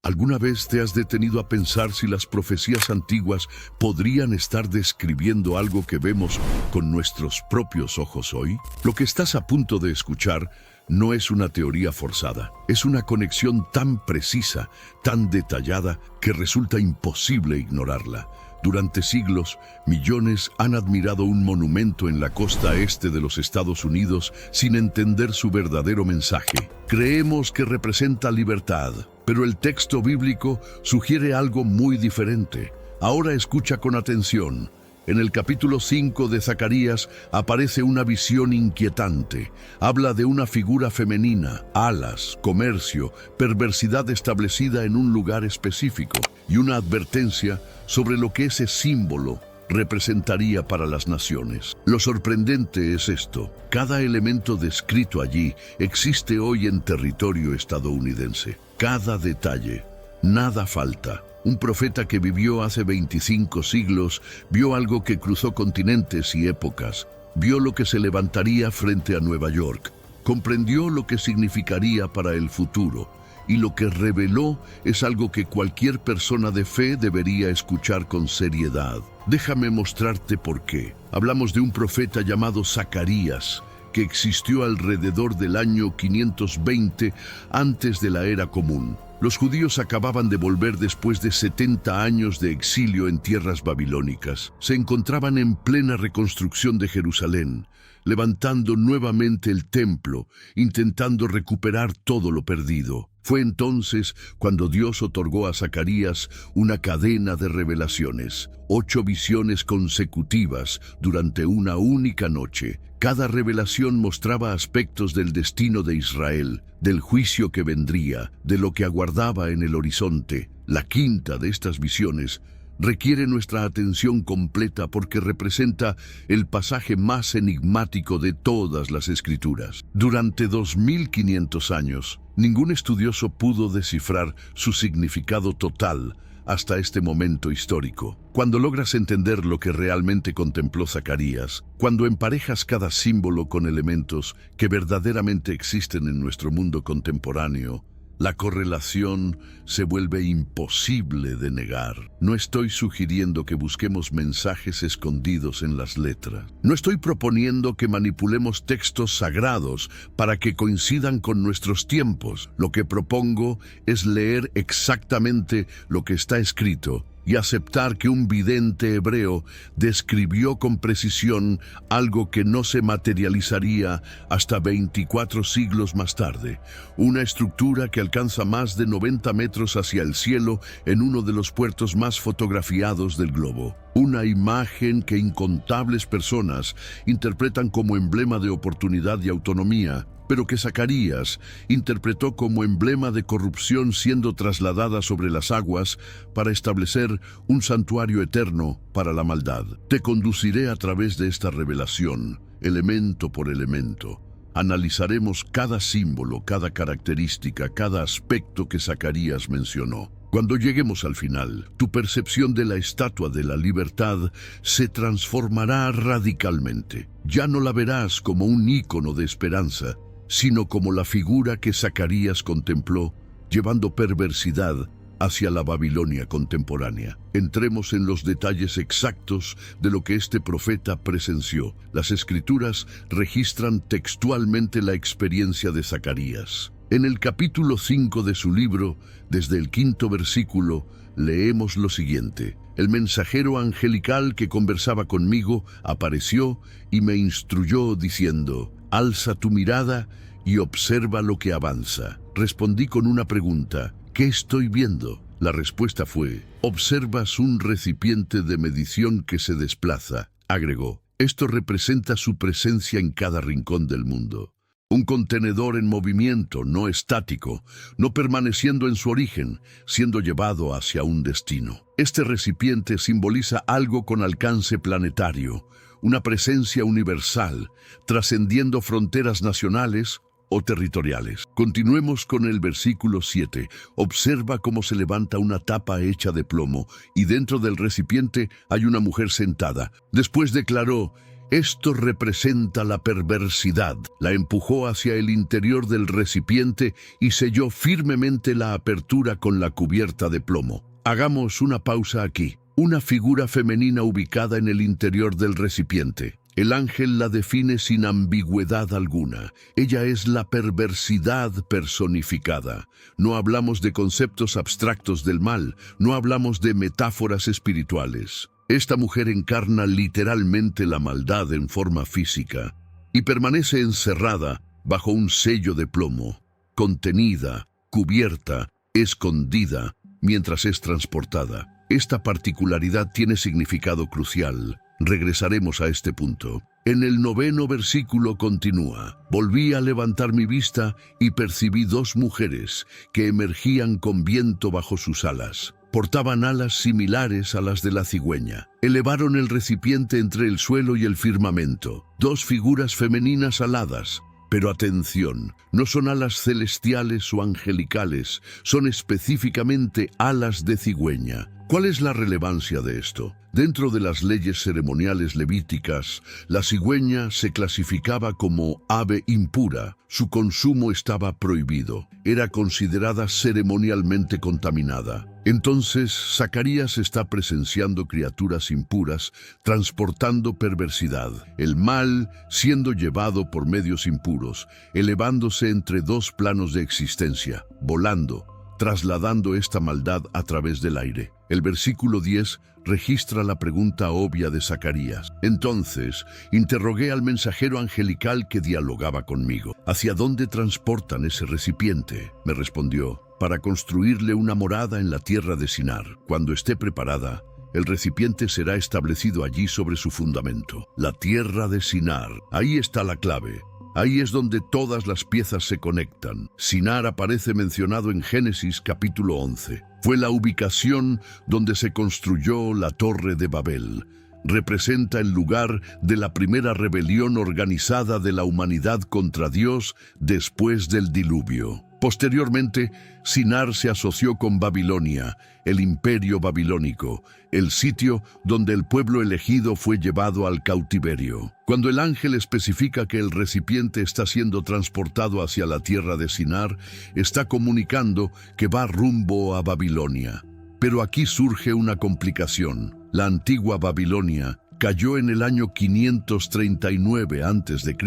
¿Alguna vez te has detenido a pensar si las profecías antiguas podrían estar describiendo algo que vemos con nuestros propios ojos hoy? Lo que estás a punto de escuchar no es una teoría forzada, es una conexión tan precisa, tan detallada, que resulta imposible ignorarla. Durante siglos, millones han admirado un monumento en la costa este de los Estados Unidos sin entender su verdadero mensaje. Creemos que representa libertad, pero el texto bíblico sugiere algo muy diferente. Ahora escucha con atención. En el capítulo 5 de Zacarías aparece una visión inquietante. Habla de una figura femenina, alas, comercio, perversidad establecida en un lugar específico y una advertencia sobre lo que ese símbolo representaría para las naciones. Lo sorprendente es esto: cada elemento descrito allí existe hoy en territorio estadounidense. Cada detalle, nada falta. Un profeta que vivió hace 25 siglos vio algo que cruzó continentes y épocas. Vio lo que se levantaría frente a Nueva York. Comprendió lo que significaría para el futuro. Y lo que reveló es algo que cualquier persona de fe debería escuchar con seriedad. Déjame mostrarte por qué. Hablamos de un profeta llamado Zacarías, que existió alrededor del año 520 antes de la era común. Los judíos acababan de volver después de 70 años de exilio en tierras babilónicas. Se encontraban en plena reconstrucción de Jerusalén, levantando nuevamente el templo, intentando recuperar todo lo perdido. Fue entonces cuando Dios otorgó a Zacarías una cadena de revelaciones, 8 visiones consecutivas durante una única noche. Cada revelación mostraba aspectos del destino de Israel, del juicio que vendría, de lo que aguardaba en el horizonte. La quinta de estas visiones requiere nuestra atención completa porque representa el pasaje más enigmático de todas las Escrituras. Durante 2500 años, ningún estudioso pudo descifrar su significado total hasta este momento histórico. Cuando logras entender lo que realmente contempló Zacarías, cuando emparejas cada símbolo con elementos que verdaderamente existen en nuestro mundo contemporáneo, la correlación se vuelve imposible de negar. No estoy sugiriendo que busquemos mensajes escondidos en las letras. No estoy proponiendo que manipulemos textos sagrados para que coincidan con nuestros tiempos. Lo que propongo es leer exactamente lo que está escrito y aceptar que un vidente hebreo describió con precisión algo que no se materializaría hasta 24 siglos más tarde. Una estructura que alcanza más de 90 metros hacia el cielo en uno de los puertos más fotografiados del globo. Una imagen que incontables personas interpretan como emblema de oportunidad y autonomía, pero que Zacarías interpretó como emblema de corrupción siendo trasladada sobre las aguas para establecer un santuario eterno para la maldad. Te conduciré a través de esta revelación, elemento por elemento. Analizaremos cada símbolo, cada característica, cada aspecto que Zacarías mencionó. Cuando lleguemos al final, tu percepción de la estatua de la libertad se transformará radicalmente. Ya no la verás como un ícono de esperanza, sino como la figura que Zacarías contempló, llevando perversidad hacia la Babilonia contemporánea. Entremos en los detalles exactos de lo que este profeta presenció. Las Escrituras registran textualmente la experiencia de Zacarías. En el capítulo 5 de su libro, desde el 5º versículo, leemos lo siguiente: El mensajero angelical que conversaba conmigo apareció y me instruyó diciendo: Alza tu mirada y observa lo que avanza. Respondí con una pregunta: ¿qué estoy viendo? La respuesta fue: observas un recipiente de medición que se desplaza. Agregó: esto representa su presencia en cada rincón del mundo. Un contenedor en movimiento, no estático, no permaneciendo en su origen, siendo llevado hacia un destino. Este recipiente simboliza algo con alcance planetario, una presencia universal, trascendiendo fronteras nacionales o territoriales. Continuemos con el versículo 7. Observa cómo se levanta una tapa hecha de plomo y dentro del recipiente hay una mujer sentada. Después declaró: Esto representa la perversidad. La empujó hacia el interior del recipiente y selló firmemente la apertura con la cubierta de plomo. Hagamos una pausa aquí. Una figura femenina ubicada en el interior del recipiente. El ángel la define sin ambigüedad alguna. Ella es la perversidad personificada. No hablamos de conceptos abstractos del mal, no hablamos de metáforas espirituales. Esta mujer encarna literalmente la maldad en forma física y permanece encerrada bajo un sello de plomo, contenida, cubierta, escondida, mientras es transportada. Esta particularidad tiene significado crucial. Regresaremos a este punto. En el 9º versículo continúa: volví a levantar mi vista y percibí 2 mujeres que emergían con viento bajo sus alas. Portaban alas similares a las de la cigüeña. Elevaron el recipiente entre el suelo y el firmamento. 2 figuras femeninas aladas. Pero atención, no son alas celestiales o angelicales, son específicamente alas de cigüeña. ¿Cuál es la relevancia de esto? Dentro de las leyes ceremoniales levíticas, la cigüeña se clasificaba como ave impura. Su consumo estaba prohibido. Era considerada ceremonialmente contaminada. Entonces, Zacarías está presenciando criaturas impuras, transportando perversidad, el mal siendo llevado por medios impuros, elevándose entre 2 planos de existencia, volando, trasladando esta maldad a través del aire. El versículo 10 registra la pregunta obvia de Zacarías. Entonces, interrogué al mensajero angelical que dialogaba conmigo. ¿Hacia dónde transportan ese recipiente? Me respondió: para construirle una morada en la tierra de Sinar. Cuando esté preparada, el recipiente será establecido allí sobre su fundamento. La tierra de Sinar. Ahí está la clave. Ahí es donde todas las piezas se conectan. Sinar aparece mencionado en Génesis capítulo 11. Fue la ubicación donde se construyó la Torre de Babel. Representa el lugar de la primera rebelión organizada de la humanidad contra Dios después del diluvio. Posteriormente, Sinar se asoció con Babilonia, el imperio babilónico, el sitio donde el pueblo elegido fue llevado al cautiverio. Cuando el ángel especifica que el recipiente está siendo transportado hacia la tierra de Sinar, está comunicando que va rumbo a Babilonia. Pero aquí surge una complicación. La antigua Babilonia cayó en el año 539 a.C.,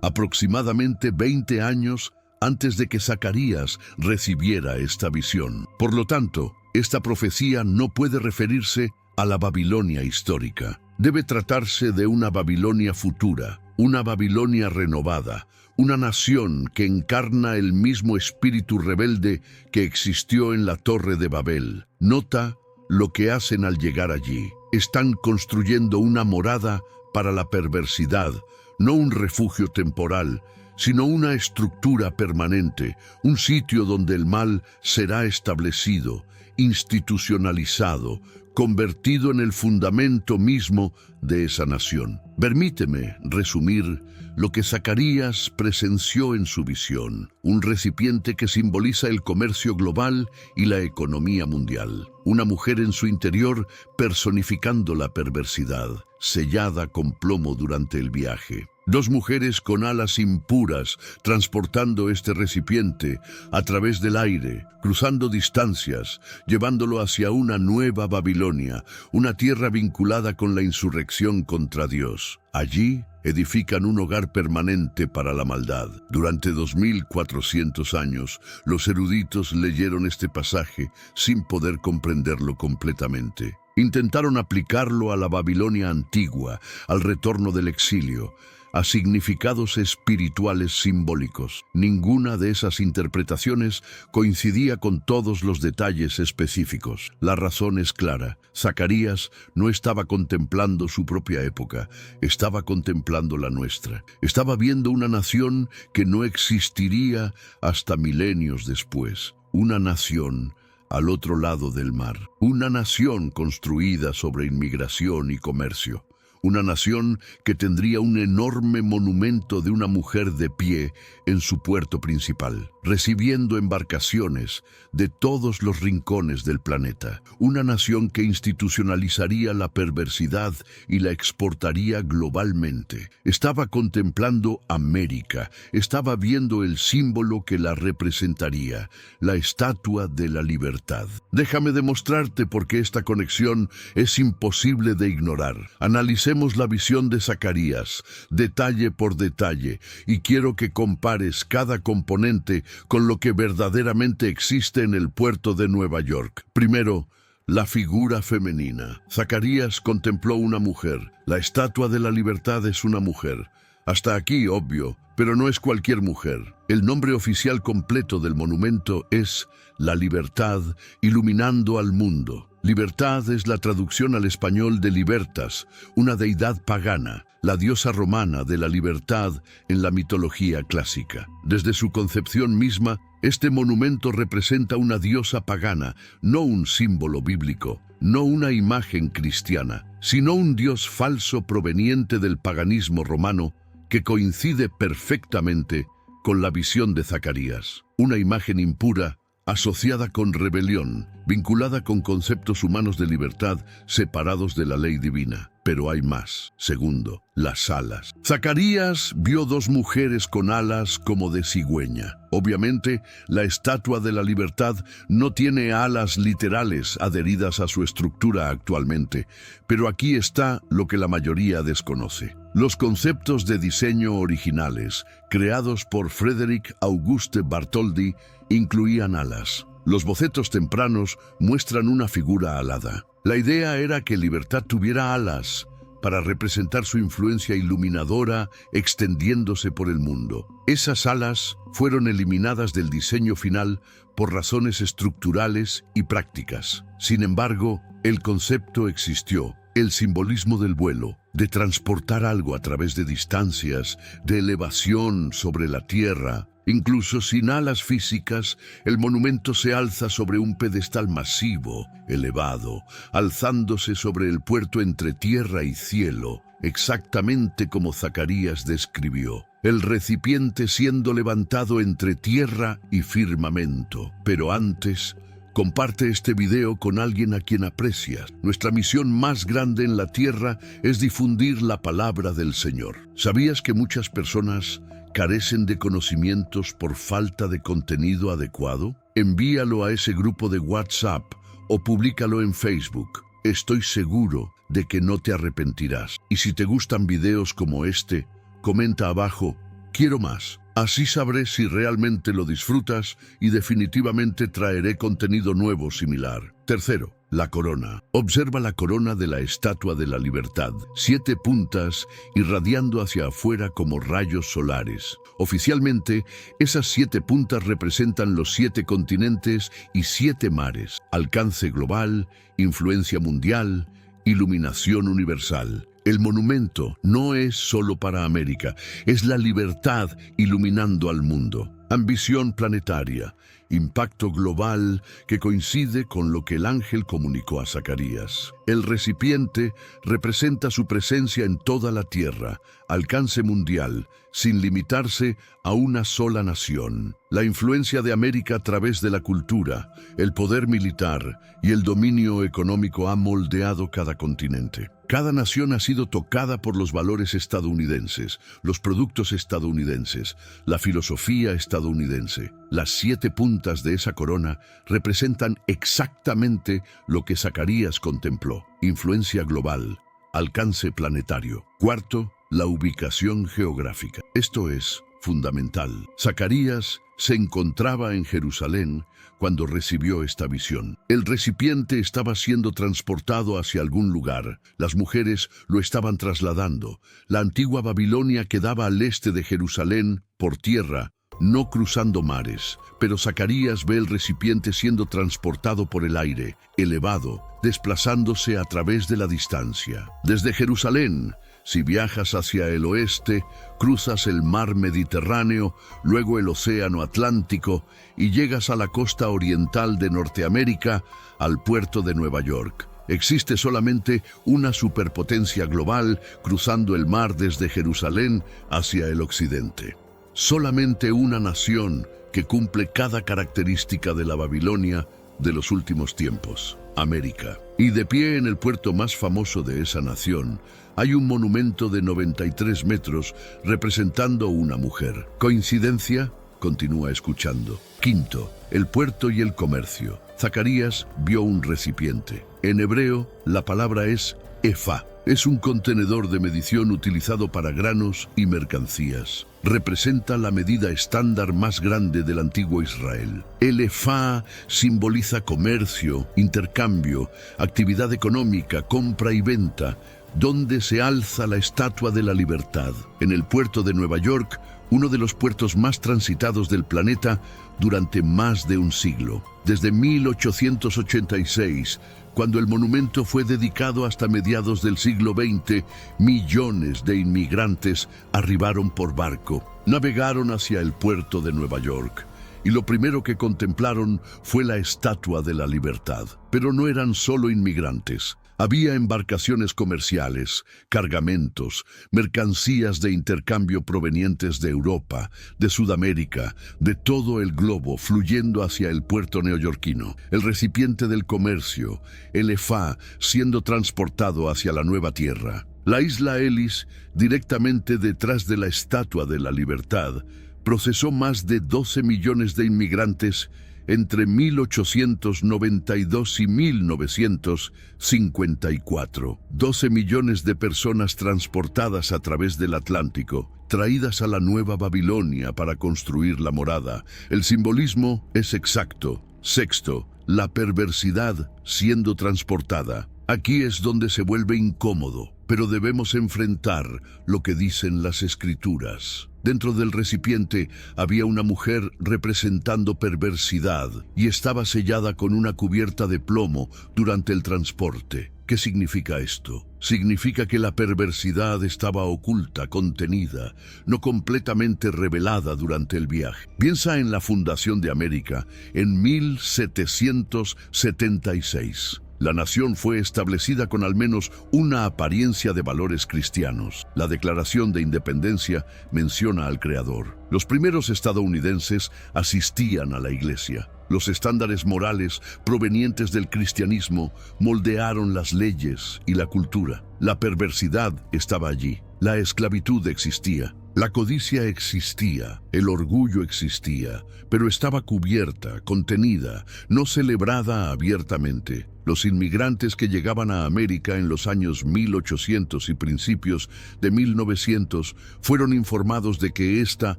aproximadamente 20 años antes de que Zacarías recibiera esta visión. Por lo tanto, esta profecía no puede referirse a la Babilonia histórica. Debe tratarse de una Babilonia futura, una Babilonia renovada, una nación que encarna el mismo espíritu rebelde que existió en la Torre de Babel. Nota lo que hacen al llegar allí. Están construyendo una morada para la perversidad, no un refugio temporal, sino una estructura permanente, un sitio donde el mal será establecido, institucionalizado, convertido en el fundamento mismo de esa nación. Permíteme resumir lo que Zacarías presenció en su visión, un recipiente que simboliza el comercio global y la economía mundial. Una mujer en su interior personificando la perversidad, sellada con plomo durante el viaje. 2 mujeres con alas impuras transportando este recipiente a través del aire, cruzando distancias, llevándolo hacia una nueva Babilonia, una tierra vinculada con la insurrección contra Dios. Allí edifican un hogar permanente para la maldad. Durante 2400 años, los eruditos leyeron este pasaje sin poder comprenderlo completamente. Intentaron aplicarlo a la Babilonia antigua, al retorno del exilio, a significados espirituales simbólicos. Ninguna de esas interpretaciones coincidía con todos los detalles específicos. La razón es clara. Zacarías no estaba contemplando su propia época, estaba contemplando la nuestra. Estaba viendo una nación que no existiría hasta milenios después. Una nación al otro lado del mar. Una nación construida sobre inmigración y comercio. una nación que tendría un enorme monumento de una mujer de pie en su puerto principal, recibiendo embarcaciones de todos los rincones del planeta. Una nación que institucionalizaría la perversidad y la exportaría globalmente. Estaba contemplando América, estaba viendo el símbolo que la representaría, la Estatua de la Libertad. Déjame demostrarte por qué esta conexión es imposible de ignorar. Analicemos la visión de Zacarías, detalle por detalle, y quiero que compares cada componente con lo que verdaderamente existe en el puerto de Nueva York. Primero, la figura femenina. Zacarías contempló una mujer. La Estatua de la Libertad es una mujer. Hasta aquí, obvio, pero no es cualquier mujer. El nombre oficial completo del monumento es La Libertad iluminando al mundo. Libertad es la traducción al español de Libertas, una deidad pagana, la diosa romana de la libertad en la mitología clásica. Desde su concepción misma, este monumento representa una diosa pagana, no un símbolo bíblico, no una imagen cristiana, sino un dios falso proveniente del paganismo romano que coincide perfectamente con la visión de Zacarías. Una imagen impura, asociada con rebelión, vinculada con conceptos humanos de libertad separados de la ley divina. Pero hay más. Segundo, las alas. Zacarías vio dos mujeres con alas como de cigüeña. Obviamente, la Estatua de la Libertad no tiene alas literales adheridas a su estructura actualmente, pero aquí está lo que la mayoría desconoce. Los conceptos de diseño originales, creados por Frédéric Auguste Bartholdi, incluían alas. Los bocetos tempranos muestran una figura alada. La idea era que Libertad tuviera alas para representar su influencia iluminadora extendiéndose por el mundo. Esas alas fueron eliminadas del diseño final por razones estructurales y prácticas. Sin embargo, el concepto existió. El simbolismo del vuelo, de transportar algo a través de distancias, de elevación sobre la tierra. Incluso sin alas físicas, el monumento se alza sobre un pedestal masivo, elevado, alzándose sobre el puerto entre tierra y cielo, exactamente como Zacarías describió. El recipiente siendo levantado entre tierra y firmamento. Pero antes, comparte este video con alguien a quien aprecias. Nuestra misión más grande en la tierra es difundir la palabra del Señor. ¿Sabías que muchas personas carecen de conocimientos por falta de contenido adecuado? Envíalo a ese grupo de WhatsApp o públicalo en Facebook. Estoy seguro de que no te arrepentirás. Y si te gustan videos como este, comenta abajo, quiero más. Así sabré si realmente lo disfrutas y definitivamente traeré contenido nuevo similar. Tercero, la corona. Observa la corona de la Estatua de la Libertad, 7 puntas irradiando hacia afuera como rayos solares. Oficialmente, esas 7 puntas representan los 7 continentes y 7 mares. Alcance global, influencia mundial, iluminación universal. El monumento no es solo para América, es la libertad iluminando al mundo. Ambición planetaria, impacto global que coincide con lo que el ángel comunicó a Zacarías. El recipiente representa su presencia en toda la tierra, alcance mundial, sin limitarse a una sola nación. La influencia de América a través de la cultura, el poder militar y el dominio económico ha moldeado cada continente. Cada nación ha sido tocada por los valores estadounidenses, los productos estadounidenses, la filosofía estadounidense. Las 7 puntas de esa corona representan exactamente lo que Zacarías contempló: influencia global, alcance planetario. Cuarto, la ubicación geográfica. Esto es fundamental. Zacarías se encontraba en Jerusalén cuando recibió esta visión. El recipiente estaba siendo transportado hacia algún lugar. Las mujeres lo estaban trasladando. La antigua Babilonia quedaba al este de Jerusalén por tierra, no cruzando mares. Pero Zacarías ve el recipiente siendo transportado por el aire, elevado, desplazándose a través de la distancia. Desde Jerusalén, si viajas hacia el oeste, cruzas el mar Mediterráneo, luego el océano Atlántico y llegas a la costa oriental de Norteamérica, al puerto de Nueva York. Existe solamente una superpotencia global cruzando el mar desde Jerusalén hacia el occidente. Solamente una nación que cumple cada característica de la Babilonia de los últimos tiempos, América. Y de pie en el puerto más famoso de esa nación, hay un monumento de 93 metros representando una mujer. ¿Coincidencia? Continúa escuchando. Quinto, el puerto y el comercio. Zacarías vio un recipiente. En hebreo, la palabra es efá. Es un contenedor de medición utilizado para granos y mercancías. Representa la medida estándar más grande del antiguo Israel. El efá simboliza comercio, intercambio, actividad económica, compra y venta, donde se alza la estatua de la libertad. En el puerto de Nueva York, uno de los puertos más transitados del planeta durante más de un siglo. Desde 1886, cuando el monumento fue dedicado hasta mediados del siglo XX, millones de inmigrantes arribaron por barco, navegaron hacia el puerto de Nueva York, y lo primero que contemplaron fue la Estatua de la Libertad. Pero no eran solo inmigrantes. Había embarcaciones comerciales, cargamentos, mercancías de intercambio provenientes de Europa, de Sudamérica, de todo el globo fluyendo hacia el puerto neoyorquino. El recipiente del comercio, el efá, siendo transportado hacia la nueva tierra. La isla Ellis, directamente detrás de la Estatua de la Libertad, procesó más de 12 millones de inmigrantes entre 1892 y 1954. 12 millones de personas transportadas a través del Atlántico, traídas a la Nueva Babilonia para construir la morada. El simbolismo es exacto. Sexto, la perversidad siendo transportada. Aquí es donde se vuelve incómodo, pero debemos enfrentar lo que dicen las Escrituras. Dentro del recipiente había una mujer representando perversidad y estaba sellada con una cubierta de plomo durante el transporte. ¿Qué significa esto? Significa que la perversidad estaba oculta, contenida, no completamente revelada durante el viaje. Piensa en la fundación de América en 1776. La nación fue establecida con al menos una apariencia de valores cristianos. La Declaración de Independencia menciona al Creador. Los primeros estadounidenses asistían a la iglesia. Los estándares morales provenientes del cristianismo moldearon las leyes y la cultura. La perversidad estaba allí. La esclavitud existía. La codicia existía, el orgullo existía, pero estaba cubierta, contenida, no celebrada abiertamente. Los inmigrantes que llegaban a América en los años 1800 y principios de 1900 fueron informados de que esta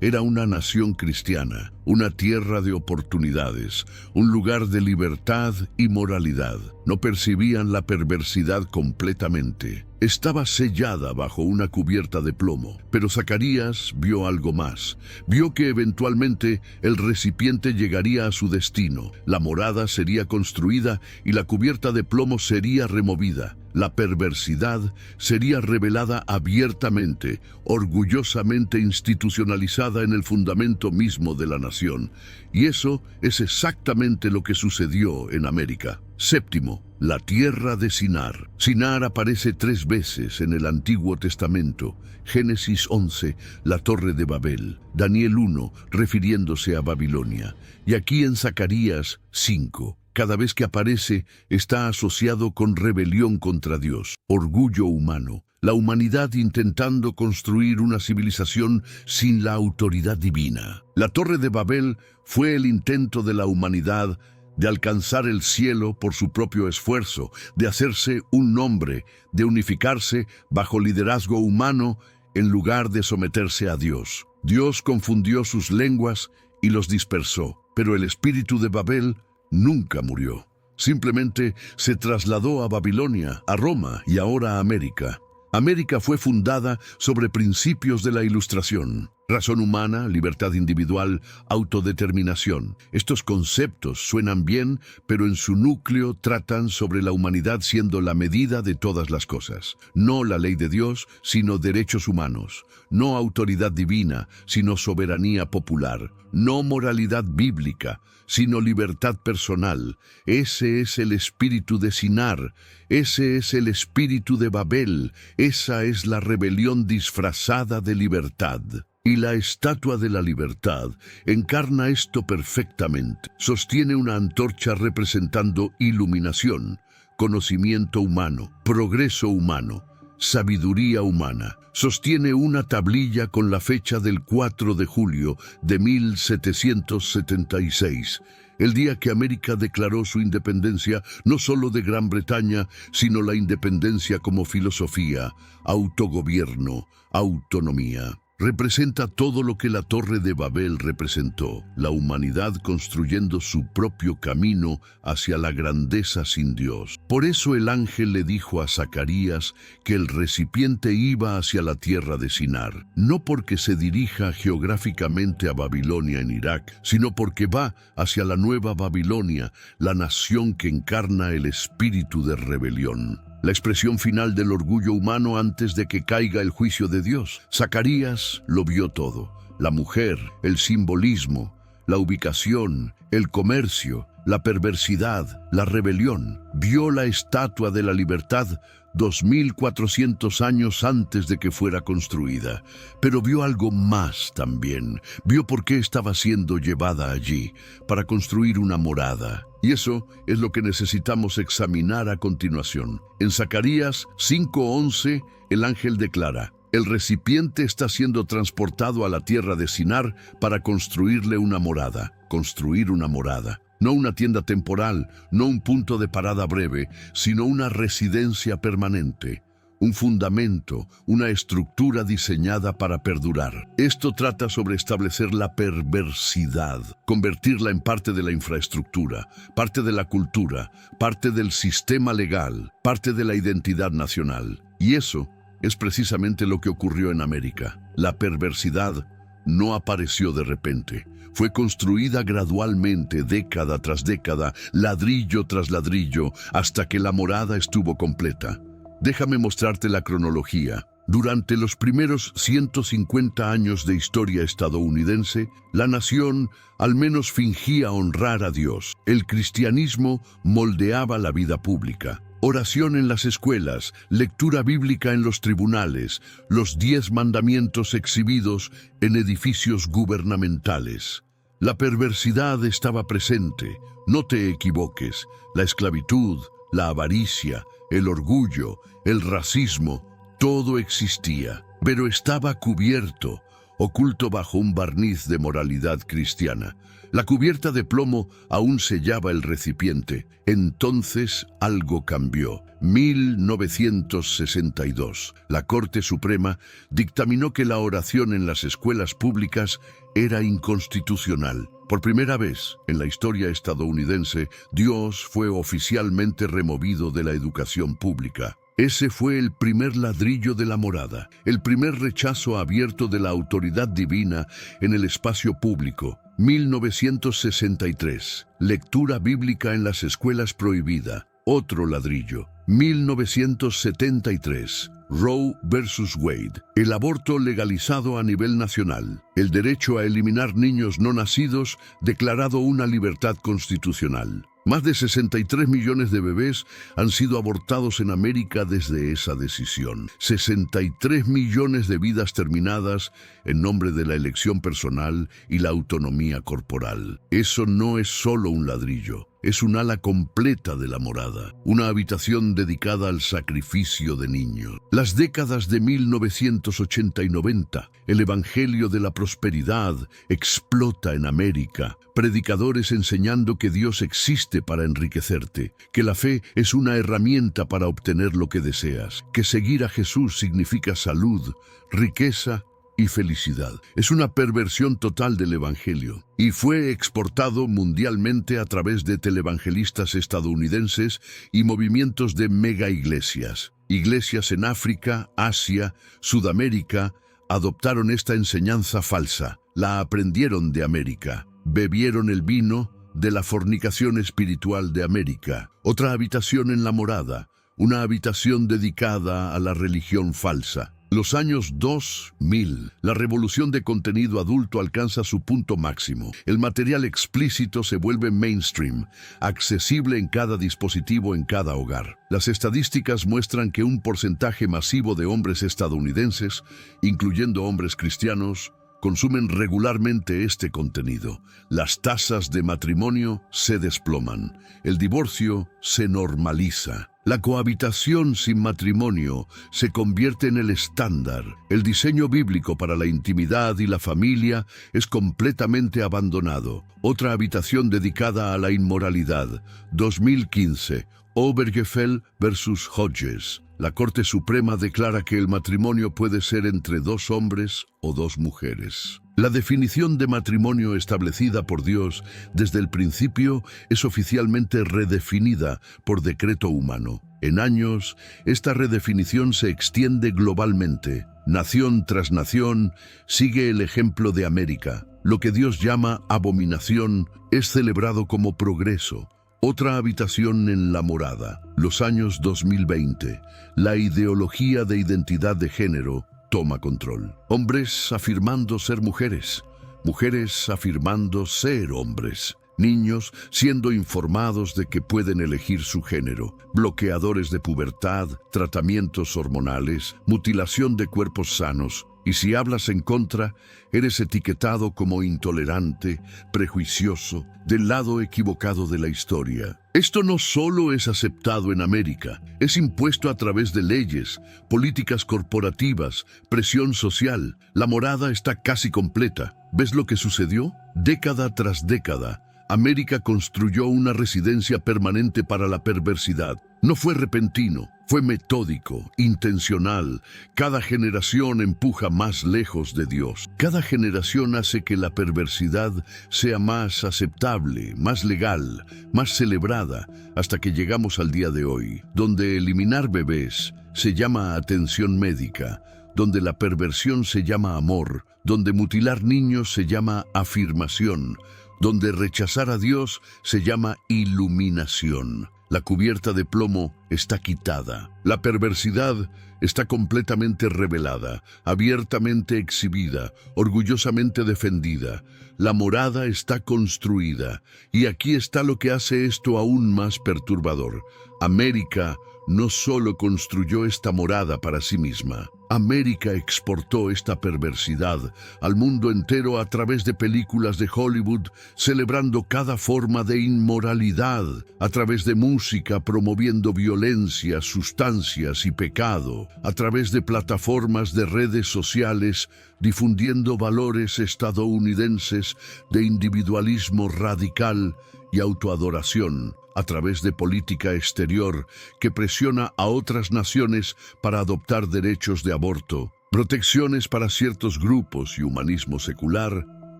era una nación cristiana, una tierra de oportunidades, un lugar de libertad y moralidad. No percibían la perversidad completamente. Estaba sellada bajo una cubierta de plomo, pero Zacarías vio algo más. Vio que eventualmente el recipiente llegaría a su destino. La morada sería construida y la cubierta de plomo sería removida. La perversidad sería revelada abiertamente, orgullosamente institucionalizada en el fundamento mismo de la nación. Y eso es exactamente lo que sucedió en América. Séptimo, la tierra de Sinar. Sinar aparece 3 veces en el Antiguo Testamento. Génesis 11, la Torre de Babel. Daniel 1, refiriéndose a Babilonia. Y aquí en Zacarías 5. Cada vez que aparece, está asociado con rebelión contra Dios, orgullo humano, la humanidad intentando construir una civilización sin la autoridad divina. La Torre de Babel fue el intento de la humanidad de alcanzar el cielo por su propio esfuerzo, de hacerse un nombre, de unificarse bajo liderazgo humano en lugar de someterse a Dios. Dios confundió sus lenguas y los dispersó, pero el espíritu de Babel nunca murió. Simplemente se trasladó a Babilonia, a Roma y ahora a América. América fue fundada sobre principios de la Ilustración. Razón humana, libertad individual, autodeterminación. Estos conceptos suenan bien, pero en su núcleo tratan sobre la humanidad siendo la medida de todas las cosas. No la ley de Dios, sino derechos humanos. No autoridad divina, sino soberanía popular. No moralidad bíblica, sino libertad personal. Ese es el espíritu de Sinar. Ese es el espíritu de Babel. Esa es la rebelión disfrazada de libertad. Y la estatua de la libertad encarna esto perfectamente. Sostiene una antorcha representando iluminación, conocimiento humano, progreso humano, sabiduría humana. Sostiene una tablilla con la fecha del 4 de julio de 1776, el día que América declaró su independencia no solo de Gran Bretaña, sino la independencia como filosofía, autogobierno, autonomía. Representa todo lo que la Torre de Babel representó, la humanidad construyendo su propio camino hacia la grandeza sin Dios. Por eso el ángel le dijo a Zacarías que el recipiente iba hacia la tierra de Sinar, no porque se dirija geográficamente a Babilonia en Irak, sino porque va hacia la nueva Babilonia, la nación que encarna el espíritu de rebelión. La expresión final del orgullo humano antes de que caiga el juicio de Dios. Zacarías lo vio todo. La mujer, el simbolismo, la ubicación, el comercio, la perversidad, la rebelión. Vio la estatua de la libertad 2400 años antes de que fuera construida. Pero vio algo más también. Vio por qué estaba siendo llevada allí, para construir una morada. Y eso es lo que necesitamos examinar a continuación. En Zacarías 5:11, el ángel declara: el recipiente está siendo transportado a la tierra de Sinar para construirle una morada. Construir una morada. No una tienda temporal, no un punto de parada breve, sino una residencia permanente. Un fundamento, una estructura diseñada para perdurar. Esto trata sobre establecer la perversidad, convertirla en parte de la infraestructura, parte de la cultura, parte del sistema legal, parte de la identidad nacional. Y eso es precisamente lo que ocurrió en América. La perversidad no apareció de repente. Fue construida gradualmente, década tras década, ladrillo tras ladrillo, hasta que la morada estuvo completa. Déjame mostrarte la cronología. Durante los primeros 150 años de historia estadounidense, la nación al menos fingía honrar a Dios. El cristianismo moldeaba la vida pública. Oración en las escuelas, lectura bíblica en los tribunales, los 10 mandamientos exhibidos en edificios gubernamentales. La perversidad estaba presente, no te equivoques. La esclavitud, la avaricia, el orgullo, el racismo, todo existía, pero estaba cubierto, oculto bajo un barniz de moralidad cristiana. La cubierta de plomo aún sellaba el recipiente. Entonces algo cambió. 1962. La Corte Suprema dictaminó que la oración en las escuelas públicas era inconstitucional. Por primera vez en la historia estadounidense, Dios fue oficialmente removido de la educación pública. Ese fue el primer ladrillo de la morada, el primer rechazo abierto de la autoridad divina en el espacio público. 1963. Lectura bíblica en las escuelas prohibida. Otro ladrillo. 1973. Roe versus Wade. El aborto legalizado a nivel nacional. El derecho a eliminar niños no nacidos declarado una libertad constitucional. Más de 63 millones de bebés han sido abortados en América desde esa decisión. 63 millones de vidas terminadas en nombre de la elección personal y la autonomía corporal. Eso no es solo un ladrillo. Es un ala completa de la morada, una habitación dedicada al sacrificio de niños. Las décadas de 1980 y 90, el evangelio de la prosperidad explota en América. Predicadores enseñando que Dios existe para enriquecerte, que la fe es una herramienta para obtener lo que deseas, que seguir a Jesús significa salud, riqueza y felicidad. Es una perversión total del evangelio y fue exportado mundialmente a través de televangelistas estadounidenses y movimientos de mega iglesias. Iglesias en África, Asia, Sudamérica, adoptaron esta enseñanza falsa, la aprendieron de América, bebieron el vino de la fornicación espiritual de América. Otra habitación en la morada, una habitación dedicada a la religión falsa. Los años 2000, la revolución de contenido adulto alcanza su punto máximo. El material explícito se vuelve mainstream, accesible en cada dispositivo, en cada hogar. Las estadísticas muestran que un porcentaje masivo de hombres estadounidenses, incluyendo hombres cristianos, consumen regularmente este contenido. Las tasas de matrimonio se desploman. El divorcio se normaliza. La cohabitación sin matrimonio se convierte en el estándar. El diseño bíblico para la intimidad y la familia es completamente abandonado. Otra habitación dedicada a la inmoralidad. 2015. Obergefell versus Hodges. La Corte Suprema declara que el matrimonio puede ser entre dos hombres o dos mujeres. La definición de matrimonio establecida por Dios desde el principio es oficialmente redefinida por decreto humano. En años, esta redefinición se extiende globalmente. Nación tras nación sigue el ejemplo de América. Lo que Dios llama abominación es celebrado como progreso. Otra habitación en la morada. Los años 2020. La ideología de identidad de género toma control. Hombres afirmando ser mujeres. Mujeres afirmando ser hombres. Niños siendo informados de que pueden elegir su género. Bloqueadores de pubertad, tratamientos hormonales, mutilación de cuerpos sanos. Y si hablas en contra, eres etiquetado como intolerante, prejuicioso, del lado equivocado de la historia. Esto no solo es aceptado en América, es impuesto a través de leyes, políticas corporativas, presión social. La morada está casi completa. ¿Ves lo que sucedió? Década tras década, América construyó una residencia permanente para la perversidad. No fue repentino, fue metódico, intencional. Cada generación empuja más lejos de Dios. Cada generación hace que la perversidad sea más aceptable, más legal, más celebrada, hasta que llegamos al día de hoy, donde eliminar bebés se llama atención médica, donde la perversión se llama amor, donde mutilar niños se llama afirmación, donde rechazar a Dios se llama iluminación. La cubierta de plomo está quitada. La perversidad está completamente revelada, abiertamente exhibida, orgullosamente defendida. La morada está construida. Y aquí está lo que hace esto aún más perturbador. América no solo construyó esta morada para sí misma. América exportó esta perversidad al mundo entero a través de películas de Hollywood, celebrando cada forma de inmoralidad, a través de música promoviendo violencia, sustancias y pecado, a través de plataformas de redes sociales, difundiendo valores estadounidenses de individualismo radical y autoadoración, a través de política exterior que presiona a otras naciones para adoptar derechos de aborto, protecciones para ciertos grupos y humanismo secular,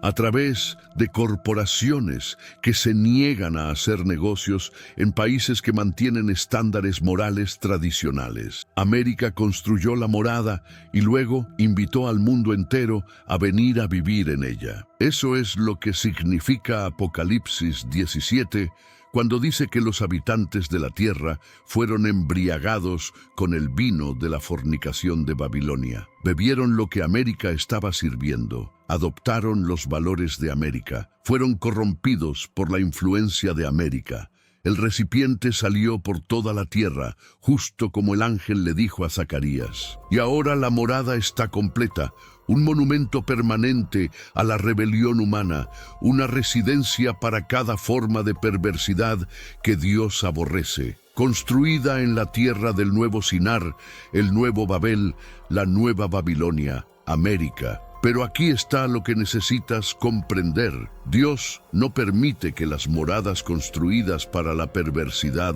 a través de corporaciones que se niegan a hacer negocios en países que mantienen estándares morales tradicionales. América construyó la morada y luego invitó al mundo entero a venir a vivir en ella. Eso es lo que significa Apocalipsis 17, cuando dice que los habitantes de la tierra fueron embriagados con el vino de la fornicación de Babilonia. Bebieron lo que América estaba sirviendo, adoptaron los valores de América, fueron corrompidos por la influencia de América. El recipiente salió por toda la tierra, justo como el ángel le dijo a Zacarías. Y ahora la morada está completa, un monumento permanente a la rebelión humana, una residencia para cada forma de perversidad que Dios aborrece. Construida en la tierra del nuevo Sinar, el nuevo Babel, la nueva Babilonia, América. Pero aquí está lo que necesitas comprender. Dios no permite que las moradas construidas para la perversidad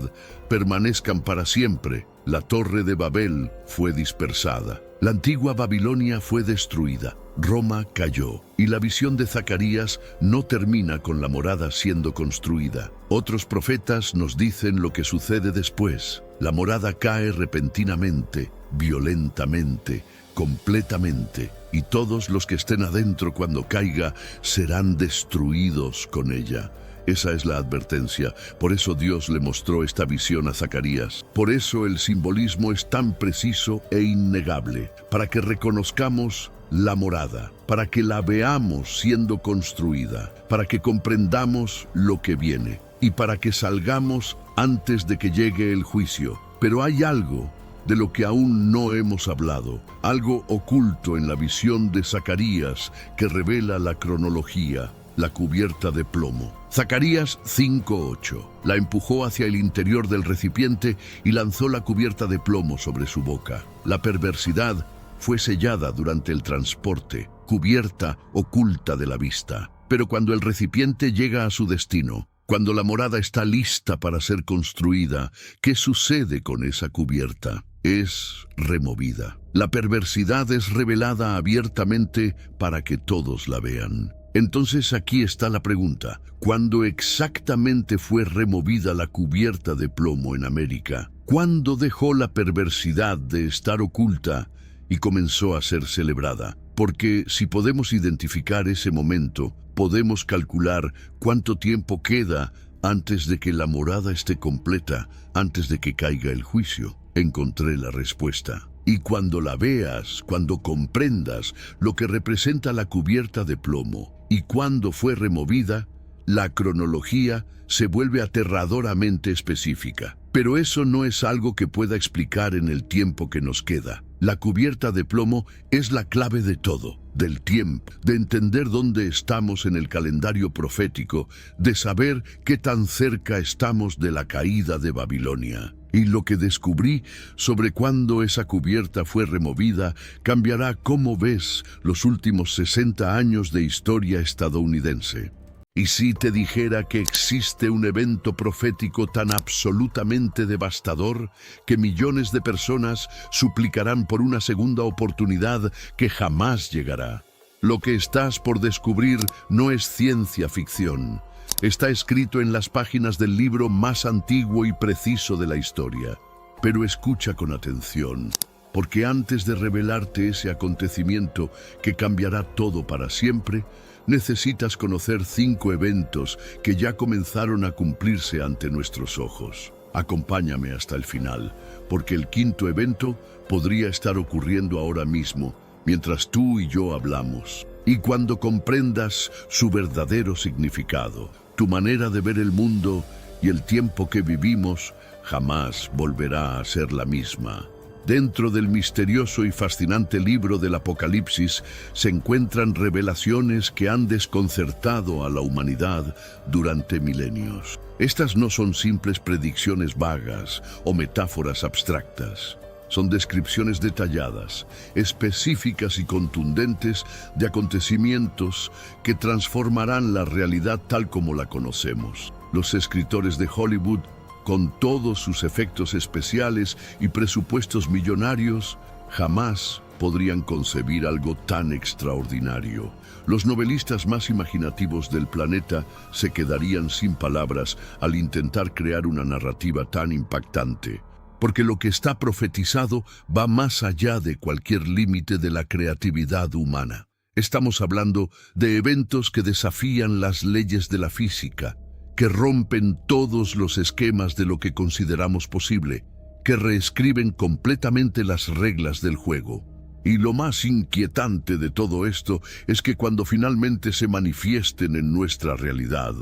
permanezcan para siempre. La torre de Babel fue dispersada. La antigua Babilonia fue destruida. Roma cayó. Y la visión de Zacarías no termina con la morada siendo construida. Otros profetas nos dicen lo que sucede después. La morada cae repentinamente, violentamente, completamente. y todos los que estén adentro cuando caiga serán destruidos con ella. Esa es la advertencia. Por eso Dios le mostró esta visión a Zacarías. Por eso el simbolismo es tan preciso e innegable, para que reconozcamos la morada, para que la veamos siendo construida, para que comprendamos lo que viene y para que salgamos antes de que llegue el juicio. Pero hay algo de lo que aún no hemos hablado, algo oculto en la visión de Zacarías que revela la cronología, la cubierta de plomo. Zacarías 5:8. La empujó hacia el interior del recipiente y lanzó la cubierta de plomo sobre su boca. La perversidad fue sellada durante el transporte, cubierta, oculta de la vista. Pero cuando el recipiente llega a su destino, cuando la morada está lista para ser construida, ¿qué sucede con esa cubierta? Es removida. La perversidad es revelada abiertamente para que todos la vean. Entonces aquí está la pregunta: ¿cuándo exactamente fue removida la cubierta de plomo en América? ¿Cuándo dejó la perversidad de estar oculta y comenzó a ser celebrada? Porque si podemos identificar ese momento, podemos calcular cuánto tiempo queda antes de que la morada esté completa, antes de que caiga el juicio. Encontré la respuesta. Y cuando la veas, cuando comprendas lo que representa la cubierta de plomo y cuándo fue removida, la cronología se vuelve aterradoramente específica. Pero eso no es algo que pueda explicar en el tiempo que nos queda. La cubierta de plomo es la clave de todo, del tiempo, de entender dónde estamos en el calendario profético, de saber qué tan cerca estamos de la caída de Babilonia. Y lo que descubrí sobre cuándo esa cubierta fue removida cambiará cómo ves los últimos 60 años de historia estadounidense. Y si te dijera que existe un evento profético tan absolutamente devastador que millones de personas suplicarán por una segunda oportunidad que jamás llegará. Lo que estás por descubrir no es ciencia ficción. Está escrito en las páginas del libro más antiguo y preciso de la historia. Pero escucha con atención, porque antes de revelarte ese acontecimiento que cambiará todo para siempre, necesitas conocer 5 eventos que ya comenzaron a cumplirse ante nuestros ojos. Acompáñame hasta el final, porque el 5.º evento podría estar ocurriendo ahora mismo, mientras tú y yo hablamos. Y cuando comprendas su verdadero significado, tu manera de ver el mundo y el tiempo que vivimos jamás volverá a ser la misma. Dentro del misterioso y fascinante libro del Apocalipsis se encuentran revelaciones que han desconcertado a la humanidad durante milenios. Estas no son simples predicciones vagas o metáforas abstractas. Son descripciones detalladas, específicas y contundentes de acontecimientos que transformarán la realidad tal como la conocemos. Los escritores de Hollywood, con todos sus efectos especiales y presupuestos millonarios, jamás podrían concebir algo tan extraordinario. Los novelistas más imaginativos del planeta se quedarían sin palabras al intentar crear una narrativa tan impactante, porque lo que está profetizado va más allá de cualquier límite de la creatividad humana. Estamos hablando de eventos que desafían las leyes de la física, que rompen todos los esquemas de lo que consideramos posible, que reescriben completamente las reglas del juego. Y lo más inquietante de todo esto es que cuando finalmente se manifiesten en nuestra realidad,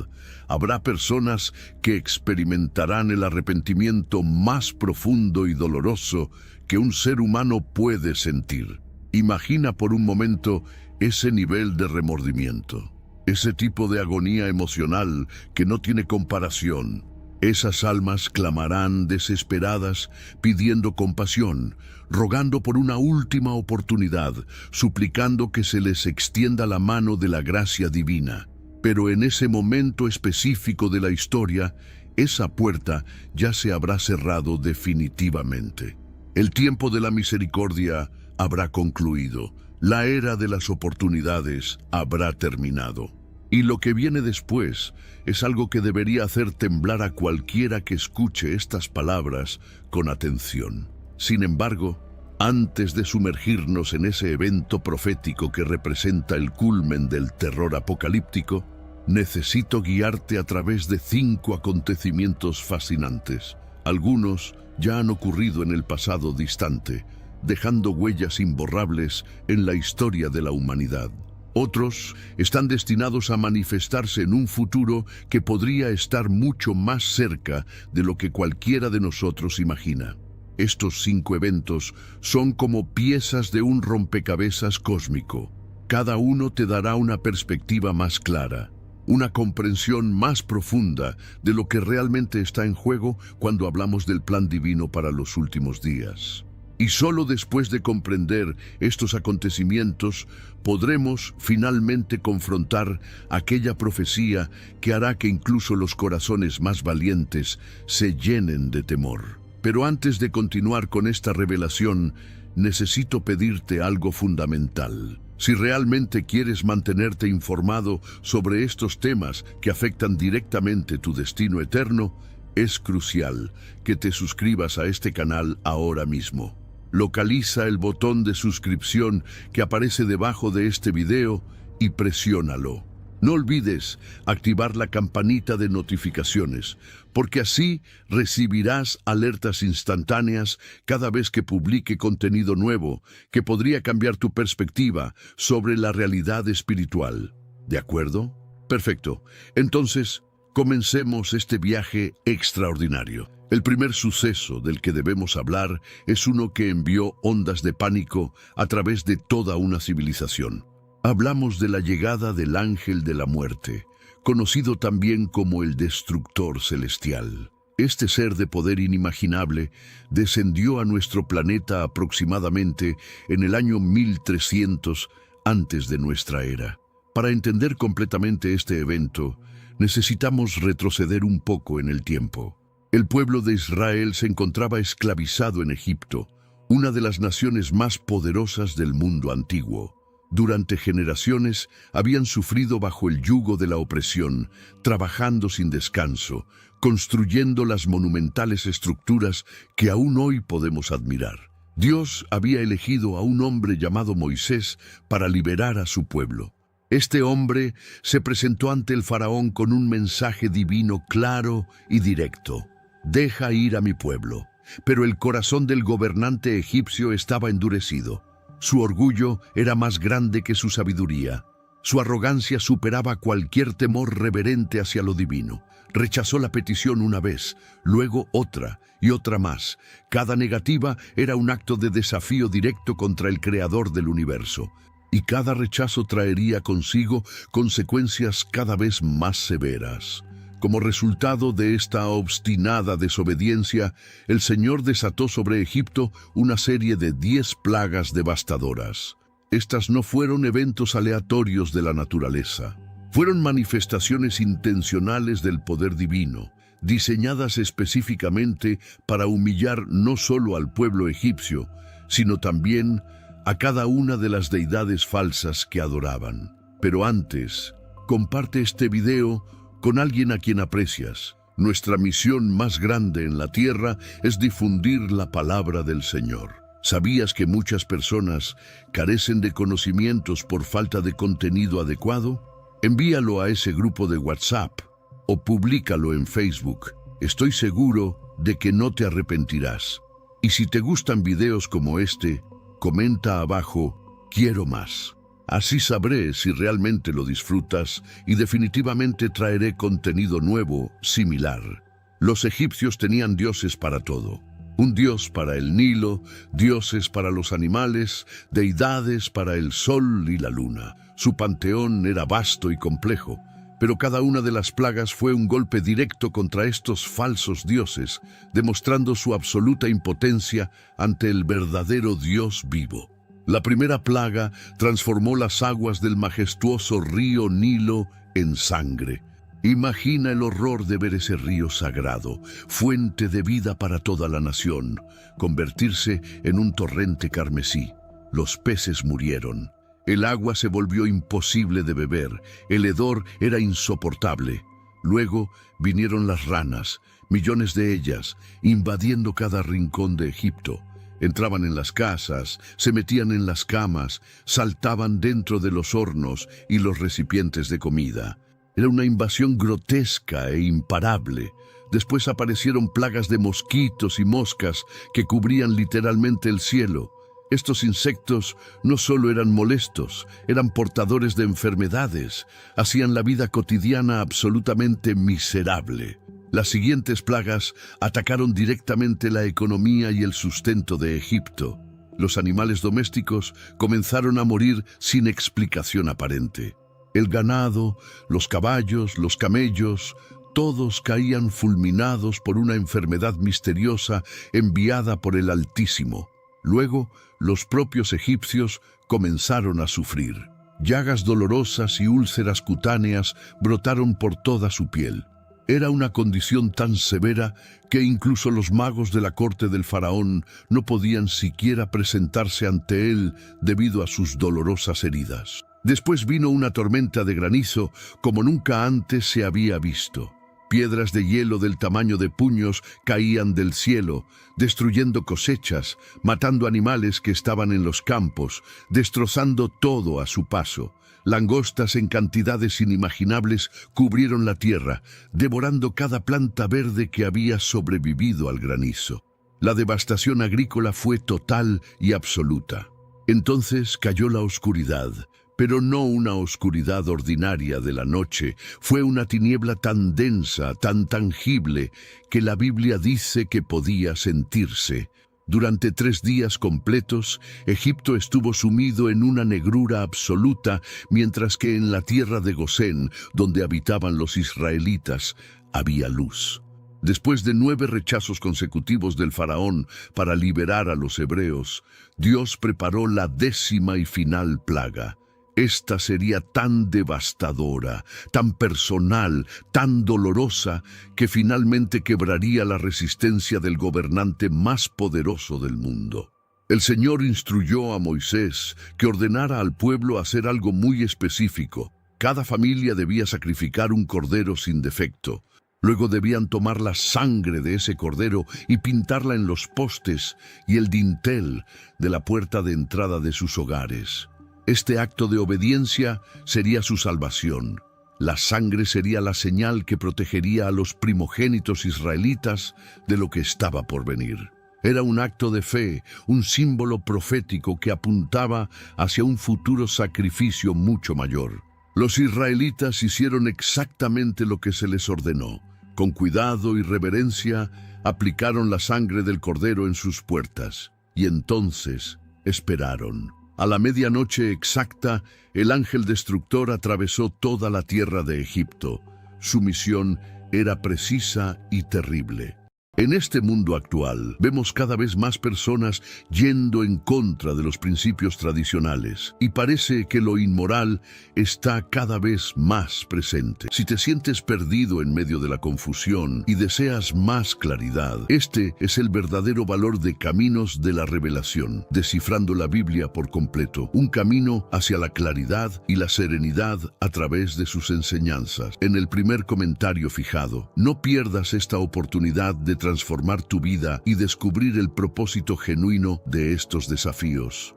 habrá personas que experimentarán el arrepentimiento más profundo y doloroso que un ser humano puede sentir. Imagina por un momento ese nivel de remordimiento. Ese tipo de agonía emocional que no tiene comparación. Esas almas clamarán desesperadas, pidiendo compasión, rogando por una última oportunidad, suplicando que se les extienda la mano de la gracia divina. Pero en ese momento específico de la historia, esa puerta ya se habrá cerrado definitivamente. El tiempo de la misericordia habrá concluido. La era de las oportunidades habrá terminado. Y lo que viene después es algo que debería hacer temblar a cualquiera que escuche estas palabras con atención. Sin embargo, Antes de sumergirnos en ese evento profético que representa el culmen del terror apocalíptico, necesito guiarte a través de 5 acontecimientos fascinantes. Algunos ya han ocurrido en el pasado distante, dejando huellas imborrables en la historia de la humanidad. Otros están destinados a manifestarse en un futuro que podría estar mucho más cerca de lo que cualquiera de nosotros imagina. Estos 5 eventos son como piezas de un rompecabezas cósmico. Cada uno te dará una perspectiva más clara, una comprensión más profunda de lo que realmente está en juego cuando hablamos del plan divino para los últimos días. Y solo después de comprender estos acontecimientos podremos finalmente confrontar aquella profecía que hará que incluso los corazones más valientes se llenen de temor. Pero antes de continuar con esta revelación, necesito pedirte algo fundamental. Si realmente quieres mantenerte informado sobre estos temas que afectan directamente tu destino eterno, es crucial que te suscribas a este canal ahora mismo. Localiza el botón de suscripción que aparece debajo de este video y presiónalo. No olvides activar la campanita de notificaciones, porque así recibirás alertas instantáneas cada vez que publique contenido nuevo que podría cambiar tu perspectiva sobre la realidad espiritual. ¿De acuerdo? Perfecto. Entonces, comencemos este viaje extraordinario. El primer suceso del que debemos hablar es uno que envió ondas de pánico a través de toda una civilización. Hablamos de la llegada del ángel de la muerte, conocido también como el destructor celestial. Este ser de poder inimaginable descendió a nuestro planeta aproximadamente en el año 1300 antes de nuestra era. Para entender completamente este evento, necesitamos retroceder un poco en el tiempo. El pueblo de Israel se encontraba esclavizado en Egipto, una de las naciones más poderosas del mundo antiguo. Durante generaciones habían sufrido bajo el yugo de la opresión, trabajando sin descanso, construyendo las monumentales estructuras que aún hoy podemos admirar. Dios había elegido a un hombre llamado Moisés para liberar a su pueblo. Este hombre se presentó ante el faraón con un mensaje divino claro y directo: «Deja ir a mi pueblo». Pero el corazón del gobernante egipcio estaba endurecido. Su orgullo era más grande que su sabiduría. Su arrogancia superaba cualquier temor reverente hacia lo divino. Rechazó la petición una vez, luego otra y otra más. Cada negativa era un acto de desafío directo contra el creador del universo. Y cada rechazo traería consigo consecuencias cada vez más severas. Como resultado de esta obstinada desobediencia, el Señor desató sobre Egipto una serie de 10 plagas devastadoras. Estas no fueron eventos aleatorios de la naturaleza. Fueron manifestaciones intencionales del poder divino, diseñadas específicamente para humillar no solo al pueblo egipcio, sino también a cada una de las deidades falsas que adoraban. Pero antes, comparte este video con alguien a quien aprecias. Nuestra misión más grande en la tierra es difundir la palabra del Señor. ¿Sabías que muchas personas carecen de conocimientos por falta de contenido adecuado? Envíalo a ese grupo de WhatsApp o públicalo en Facebook. Estoy seguro de que no te arrepentirás. Y si te gustan videos como este, comenta abajo: «Quiero más». Así sabré si realmente lo disfrutas y definitivamente traeré contenido nuevo, similar. Los egipcios tenían dioses para todo. Un dios para el Nilo, dioses para los animales, deidades para el sol y la luna. Su panteón era vasto y complejo, pero cada una de las plagas fue un golpe directo contra estos falsos dioses, demostrando su absoluta impotencia ante el verdadero Dios vivo. La primera plaga transformó las aguas del majestuoso río Nilo en sangre. Imagina el horror de ver ese río sagrado, fuente de vida para toda la nación, convertirse en un torrente carmesí. Los peces murieron. El agua se volvió imposible de beber. El hedor era insoportable. Luego vinieron las ranas, millones de ellas, invadiendo cada rincón de Egipto. Entraban en las casas, se metían en las camas, saltaban dentro de los hornos y los recipientes de comida. Era una invasión grotesca e imparable. Después aparecieron plagas de mosquitos y moscas que cubrían literalmente el cielo. Estos insectos no solo eran molestos, eran portadores de enfermedades, hacían la vida cotidiana absolutamente miserable. Las siguientes plagas atacaron directamente la economía y el sustento de Egipto. Los animales domésticos comenzaron a morir sin explicación aparente. El ganado, los caballos, los camellos, todos caían fulminados por una enfermedad misteriosa enviada por el Altísimo. Luego, los propios egipcios comenzaron a sufrir. Llagas dolorosas y úlceras cutáneas brotaron por toda su piel. Era una condición tan severa que incluso los magos de la corte del faraón no podían siquiera presentarse ante él debido a sus dolorosas heridas. Después vino una tormenta de granizo como nunca antes se había visto. Piedras de hielo del tamaño de puños caían del cielo, destruyendo cosechas, matando animales que estaban en los campos, destrozando todo a su paso. Langostas en cantidades inimaginables cubrieron la tierra, devorando cada planta verde que había sobrevivido al granizo. La devastación agrícola fue total y absoluta. Entonces cayó la oscuridad, pero no una oscuridad ordinaria de la noche. Fue una tiniebla tan densa, tan tangible, que la Biblia dice que podía sentirse. Durante 3 días completos, Egipto estuvo sumido en una negrura absoluta, mientras que en la tierra de Gosén, donde habitaban los israelitas, había luz. Después de 9 rechazos consecutivos del faraón para liberar a los hebreos, Dios preparó la 10ª y final plaga. Esta sería tan devastadora, tan personal, tan dolorosa, que finalmente quebraría la resistencia del gobernante más poderoso del mundo. El Señor instruyó a Moisés que ordenara al pueblo hacer algo muy específico. Cada familia debía sacrificar un cordero sin defecto. Luego debían tomar la sangre de ese cordero y pintarla en los postes y el dintel de la puerta de entrada de sus hogares. Este acto de obediencia sería su salvación. La sangre sería la señal que protegería a los primogénitos israelitas de lo que estaba por venir. Era un acto de fe, un símbolo profético que apuntaba hacia un futuro sacrificio mucho mayor. Los israelitas hicieron exactamente lo que se les ordenó. Con cuidado y reverencia, aplicaron la sangre del cordero en sus puertas. Y entonces esperaron. A la medianoche exacta, el ángel destructor atravesó toda la tierra de Egipto. Su misión era precisa y terrible. En este mundo actual, vemos cada vez más personas yendo en contra de los principios tradicionales, y parece que lo inmoral está cada vez más presente. Si te sientes perdido en medio de la confusión y deseas más claridad, este es el verdadero valor de Caminos de la Revelación, descifrando la Biblia por completo, un camino hacia la claridad y la serenidad a través de sus enseñanzas. En el primer comentario fijado, no pierdas esta oportunidad de transformar tu vida y descubrir el propósito genuino de estos desafíos.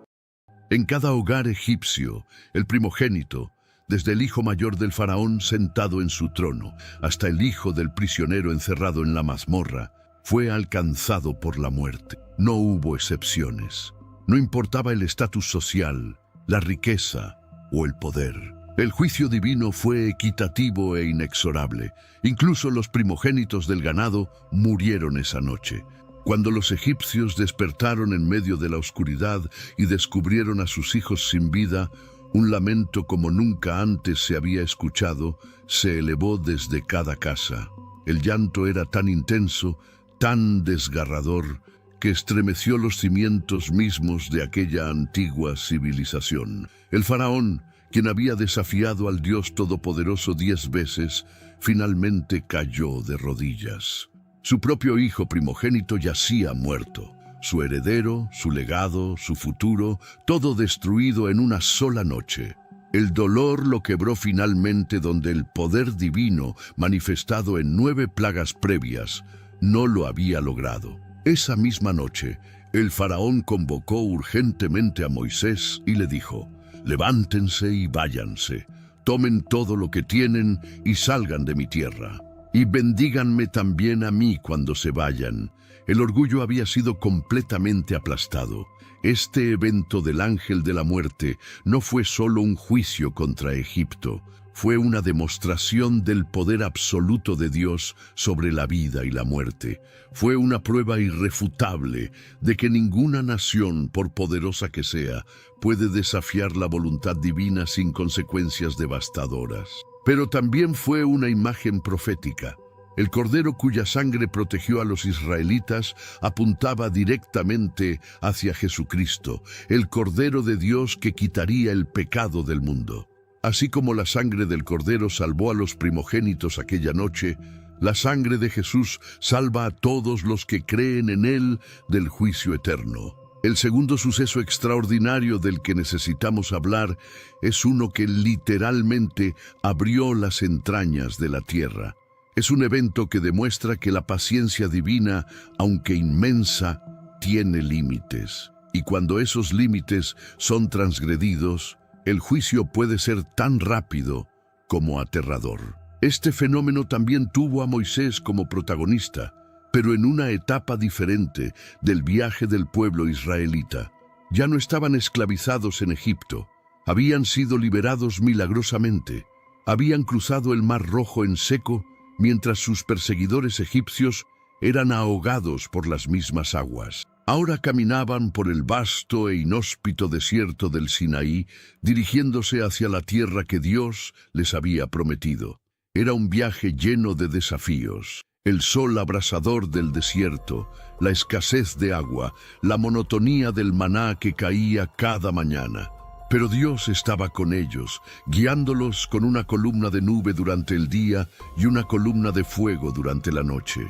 En cada hogar egipcio, el primogénito, desde el hijo mayor del faraón sentado en su trono, hasta el hijo del prisionero encerrado en la mazmorra, fue alcanzado por la muerte. No hubo excepciones. No importaba el estatus social, la riqueza o el poder. El juicio divino fue equitativo e inexorable. Incluso los primogénitos del ganado murieron esa noche. Cuando los egipcios despertaron en medio de la oscuridad y descubrieron a sus hijos sin vida, un lamento como nunca antes se había escuchado se elevó desde cada casa. El llanto era tan intenso, tan desgarrador, que estremeció los cimientos mismos de aquella antigua civilización. El faraón, quien había desafiado al Dios Todopoderoso 10 veces, finalmente cayó de rodillas. Su propio hijo primogénito yacía muerto. Su heredero, su legado, su futuro, todo destruido en una sola noche. El dolor lo quebró finalmente donde el poder divino, manifestado en 9 plagas previas, no lo había logrado. Esa misma noche, El faraón convocó urgentemente a Moisés y le dijo: «Levántense y váyanse, tomen todo lo que tienen y salgan de mi tierra. Y bendíganme también a mí cuando se vayan». El orgullo había sido completamente aplastado. Este evento del ángel de la muerte no fue solo un juicio contra Egipto, fue una demostración del poder absoluto de Dios sobre la vida y la muerte. Fue una prueba irrefutable de que ninguna nación, por poderosa que sea, puede desafiar la voluntad divina sin consecuencias devastadoras. Pero también fue una imagen profética. El cordero cuya sangre protegió a los israelitas apuntaba directamente hacia Jesucristo, el Cordero de Dios que quitaría el pecado del mundo. Así como la sangre del cordero salvó a los primogénitos aquella noche, la sangre de Jesús salva a todos los que creen en Él del juicio eterno. El segundo suceso extraordinario del que necesitamos hablar es uno que literalmente abrió las entrañas de la tierra. Es un evento que demuestra que la paciencia divina, aunque inmensa, tiene límites. Y cuando esos límites son transgredidos, el juicio puede ser tan rápido como aterrador. Este fenómeno también tuvo a Moisés como protagonista, pero en una etapa diferente del viaje del pueblo israelita. Ya no estaban esclavizados en Egipto, habían sido liberados milagrosamente, habían cruzado el Mar Rojo en seco, mientras sus perseguidores egipcios eran ahogados por las mismas aguas. Ahora caminaban por el vasto e inhóspito desierto del Sinaí, dirigiéndose hacia la tierra que Dios les había prometido. Era un viaje lleno de desafíos. El sol abrasador del desierto, la escasez de agua, la monotonía del maná que caía cada mañana. Pero Dios estaba con ellos, guiándolos con una columna de nube durante el día y una columna de fuego durante la noche.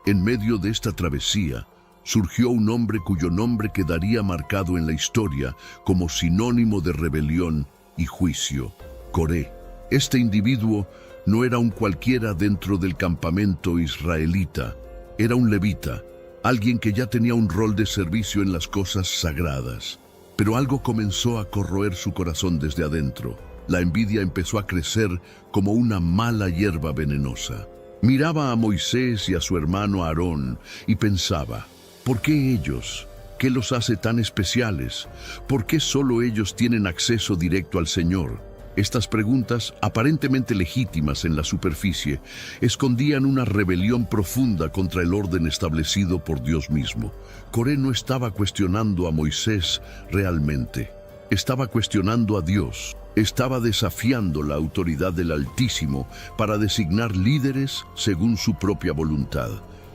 En medio de esta travesía, surgió un hombre cuyo nombre quedaría marcado en la historia como sinónimo de rebelión y juicio: Coré. Este individuo no era un cualquiera dentro del campamento israelita, era un levita, alguien que ya tenía un rol de servicio en las cosas sagradas. Pero algo comenzó a corroer su corazón desde adentro. La envidia empezó a crecer como una mala hierba venenosa. Miraba a Moisés y a su hermano Aarón y pensaba: ¿por qué ellos? ¿Qué los hace tan especiales? ¿Por qué solo ellos tienen acceso directo al Señor? Estas preguntas, aparentemente legítimas en la superficie, escondían una rebelión profunda contra el orden establecido por Dios mismo. Coré no estaba cuestionando a Moisés realmente, estaba cuestionando a Dios. Estaba desafiando la autoridad del Altísimo para designar líderes según su propia voluntad.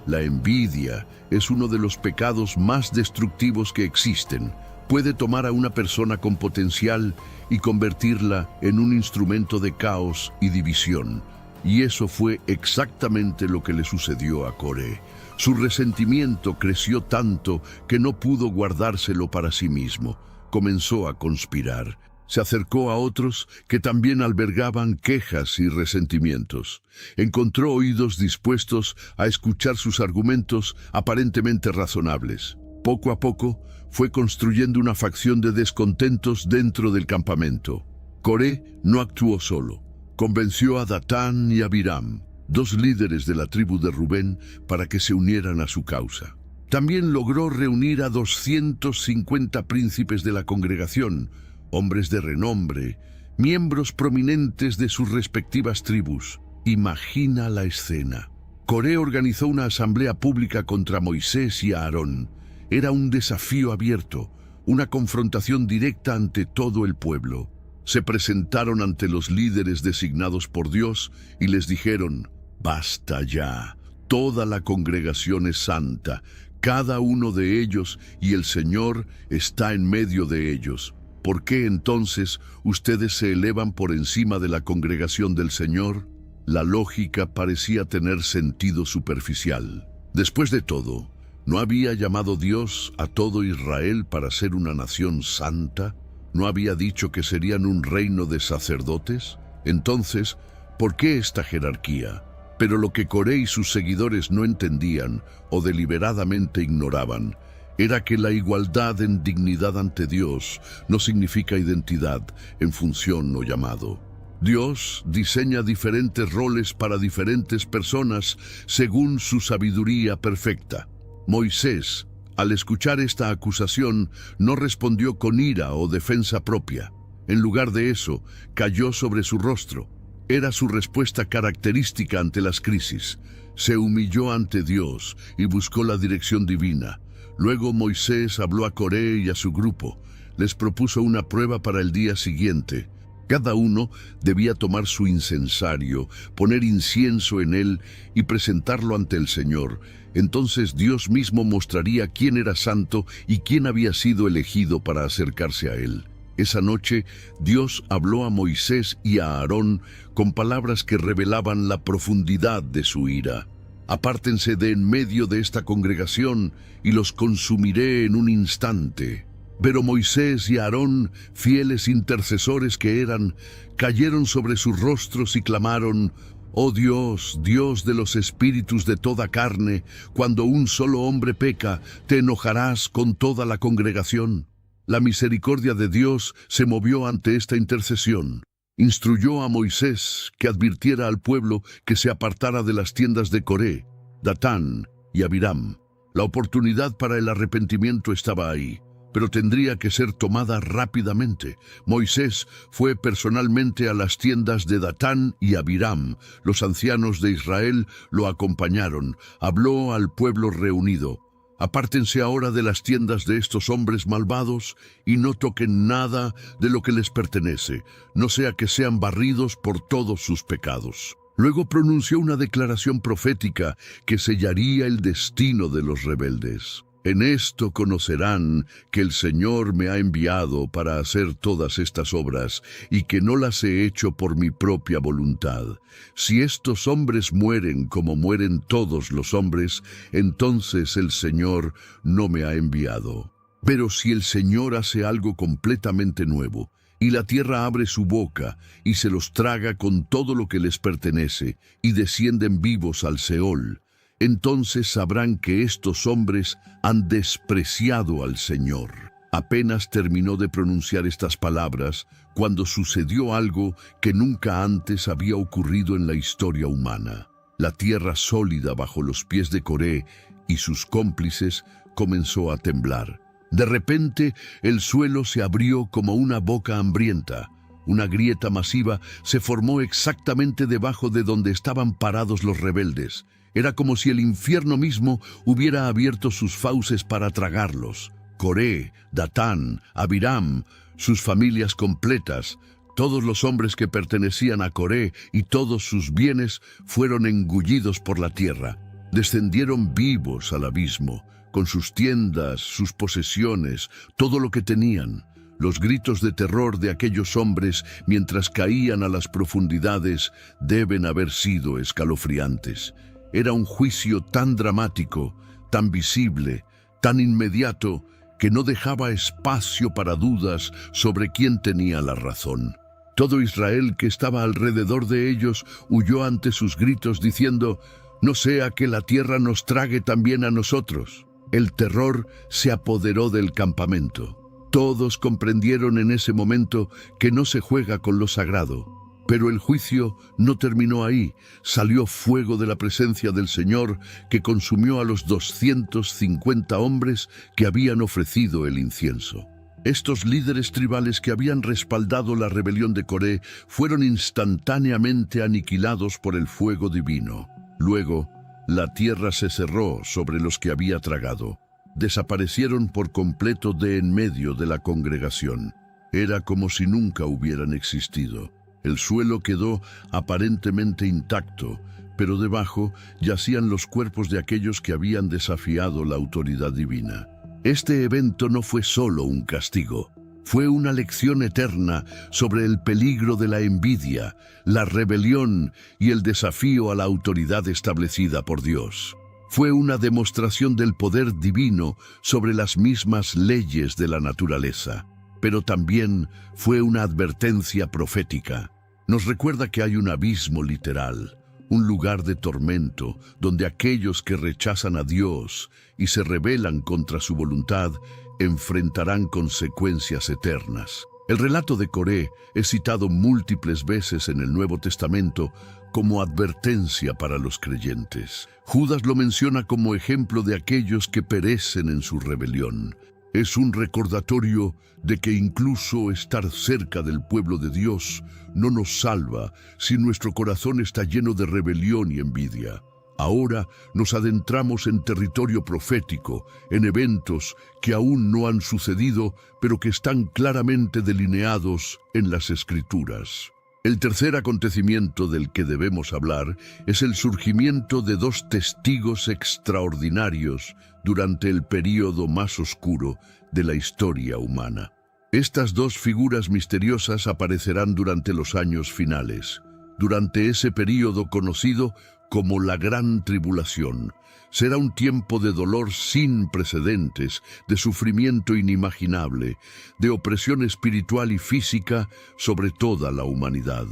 La envidia es uno de los pecados más destructivos que existen. Puede tomar a una persona con potencial y convertirla en un instrumento de caos y división. Y eso fue exactamente lo que le sucedió a Coré. Su resentimiento creció tanto que no pudo guardárselo para sí mismo. Comenzó a conspirar. Se acercó a otros que también albergaban quejas y resentimientos. Encontró oídos dispuestos a escuchar sus argumentos aparentemente razonables. Poco a poco, fue construyendo una facción de descontentos dentro del campamento. Coré no actuó solo. Convenció a Datán y a Abiram, dos líderes de la tribu de Rubén, para que se unieran a su causa. También logró reunir a 250 príncipes de la congregación, hombres de renombre, miembros prominentes de sus respectivas tribus. Imagina la escena. Coré organizó una asamblea pública contra Moisés y Aarón. Era un desafío abierto, una confrontación directa ante todo el pueblo. Se presentaron ante los líderes designados por Dios y les dijeron: «Basta ya, toda la congregación es santa, cada uno de ellos, y el Señor está en medio de ellos. ¿Por qué entonces ustedes se elevan por encima de la congregación del Señor?». La lógica parecía tener sentido superficial. Después de todo, ¿no había llamado Dios a todo Israel para ser una nación santa? ¿No había dicho que serían un reino de sacerdotes? Entonces, ¿por qué esta jerarquía? Pero lo que Coré y sus seguidores no entendían o deliberadamente ignoraban era que la igualdad en dignidad ante Dios no significa identidad en función o llamado. Dios diseña diferentes roles para diferentes personas según su sabiduría perfecta. Moisés, al escuchar esta acusación, no respondió con ira o defensa propia. En lugar de eso, cayó sobre su rostro. Era su respuesta característica ante las crisis. Se humilló ante Dios y buscó la dirección divina. Luego Moisés habló a Coré y a su grupo. Les propuso una prueba para el día siguiente. Cada uno debía tomar su incensario, poner incienso en él y presentarlo ante el Señor. Entonces Dios mismo mostraría quién era santo y quién había sido elegido para acercarse a él. Esa noche, Dios habló a Moisés y a Aarón con palabras que revelaban la profundidad de su ira. Apártense de en medio de esta congregación y los consumiré en un instante. Pero Moisés y Aarón, fieles intercesores que eran, cayeron sobre sus rostros y clamaron: «Oh Dios, Dios de los espíritus de toda carne, cuando un solo hombre peca, ¿te enojarás con toda la congregación?». La misericordia de Dios se movió ante esta intercesión. Instruyó a Moisés que advirtiera al pueblo que se apartara de las tiendas de Coré, Datán y Abiram. La oportunidad para el arrepentimiento estaba ahí, pero tendría que ser tomada rápidamente. Moisés fue personalmente a las tiendas de Datán y Abiram. Los ancianos de Israel lo acompañaron. Habló al pueblo reunido: «Apártense ahora de las tiendas de estos hombres malvados y no toquen nada de lo que les pertenece, no sea que sean barridos por todos sus pecados». Luego pronunció una declaración profética que sellaría el destino de los rebeldes. «En esto conocerán que el Señor me ha enviado para hacer todas estas obras y que no las he hecho por mi propia voluntad. Si estos hombres mueren como mueren todos los hombres, entonces el Señor no me ha enviado. Pero si el Señor hace algo completamente nuevo, y la tierra abre su boca y se los traga con todo lo que les pertenece, y descienden vivos al Seol, entonces sabrán que estos hombres han despreciado al Señor». Apenas terminó de pronunciar estas palabras cuando sucedió algo que nunca antes había ocurrido en la historia humana. La tierra sólida bajo los pies de Coré y sus cómplices comenzó a temblar. De repente, el suelo se abrió como una boca hambrienta. Una grieta masiva se formó exactamente debajo de donde estaban parados los rebeldes. Era como si el infierno mismo hubiera abierto sus fauces para tragarlos. Coré, Datán, Abiram, sus familias completas, todos los hombres que pertenecían a Coré y todos sus bienes fueron engullidos por la tierra. Descendieron vivos al abismo, con sus tiendas, sus posesiones, todo lo que tenían. Los gritos de terror de aquellos hombres mientras caían a las profundidades deben haber sido escalofriantes. Era un juicio tan dramático, tan visible, tan inmediato, que no dejaba espacio para dudas sobre quién tenía la razón. Todo Israel que estaba alrededor de ellos huyó ante sus gritos diciendo: «No sea que la tierra nos trague también a nosotros». El terror se apoderó del campamento. Todos comprendieron en ese momento que no se juega con lo sagrado. Pero el juicio no terminó ahí. Salió fuego de la presencia del Señor que consumió a los 250 hombres que habían ofrecido el incienso. Estos líderes tribales que habían respaldado la rebelión de Coré fueron instantáneamente aniquilados por el fuego divino. Luego, la tierra se cerró sobre los que había tragado. Desaparecieron por completo de en medio de la congregación. Era como si nunca hubieran existido. El suelo quedó aparentemente intacto, pero debajo yacían los cuerpos de aquellos que habían desafiado la autoridad divina. Este evento no fue solo un castigo, fue una lección eterna sobre el peligro de la envidia, la rebelión y el desafío a la autoridad establecida por Dios. Fue una demostración del poder divino sobre las mismas leyes de la naturaleza, pero también fue una advertencia profética. Nos recuerda que hay un abismo literal, un lugar de tormento, donde aquellos que rechazan a Dios y se rebelan contra su voluntad enfrentarán consecuencias eternas. El relato de Coré es citado múltiples veces en el Nuevo Testamento como advertencia para los creyentes. Judas lo menciona como ejemplo de aquellos que perecen en su rebelión. Es un recordatorio de que incluso estar cerca del pueblo de Dios no nos salva si nuestro corazón está lleno de rebelión y envidia. Ahora nos adentramos en territorio profético, en eventos que aún no han sucedido, pero que están claramente delineados en las Escrituras. El tercer acontecimiento del que debemos hablar es el surgimiento de dos testigos extraordinarios durante el período más oscuro de la historia humana. Estas dos figuras misteriosas aparecerán durante los años finales, durante ese período conocido como la Gran Tribulación. Será un tiempo de dolor sin precedentes, de sufrimiento inimaginable, de opresión espiritual y física sobre toda la humanidad.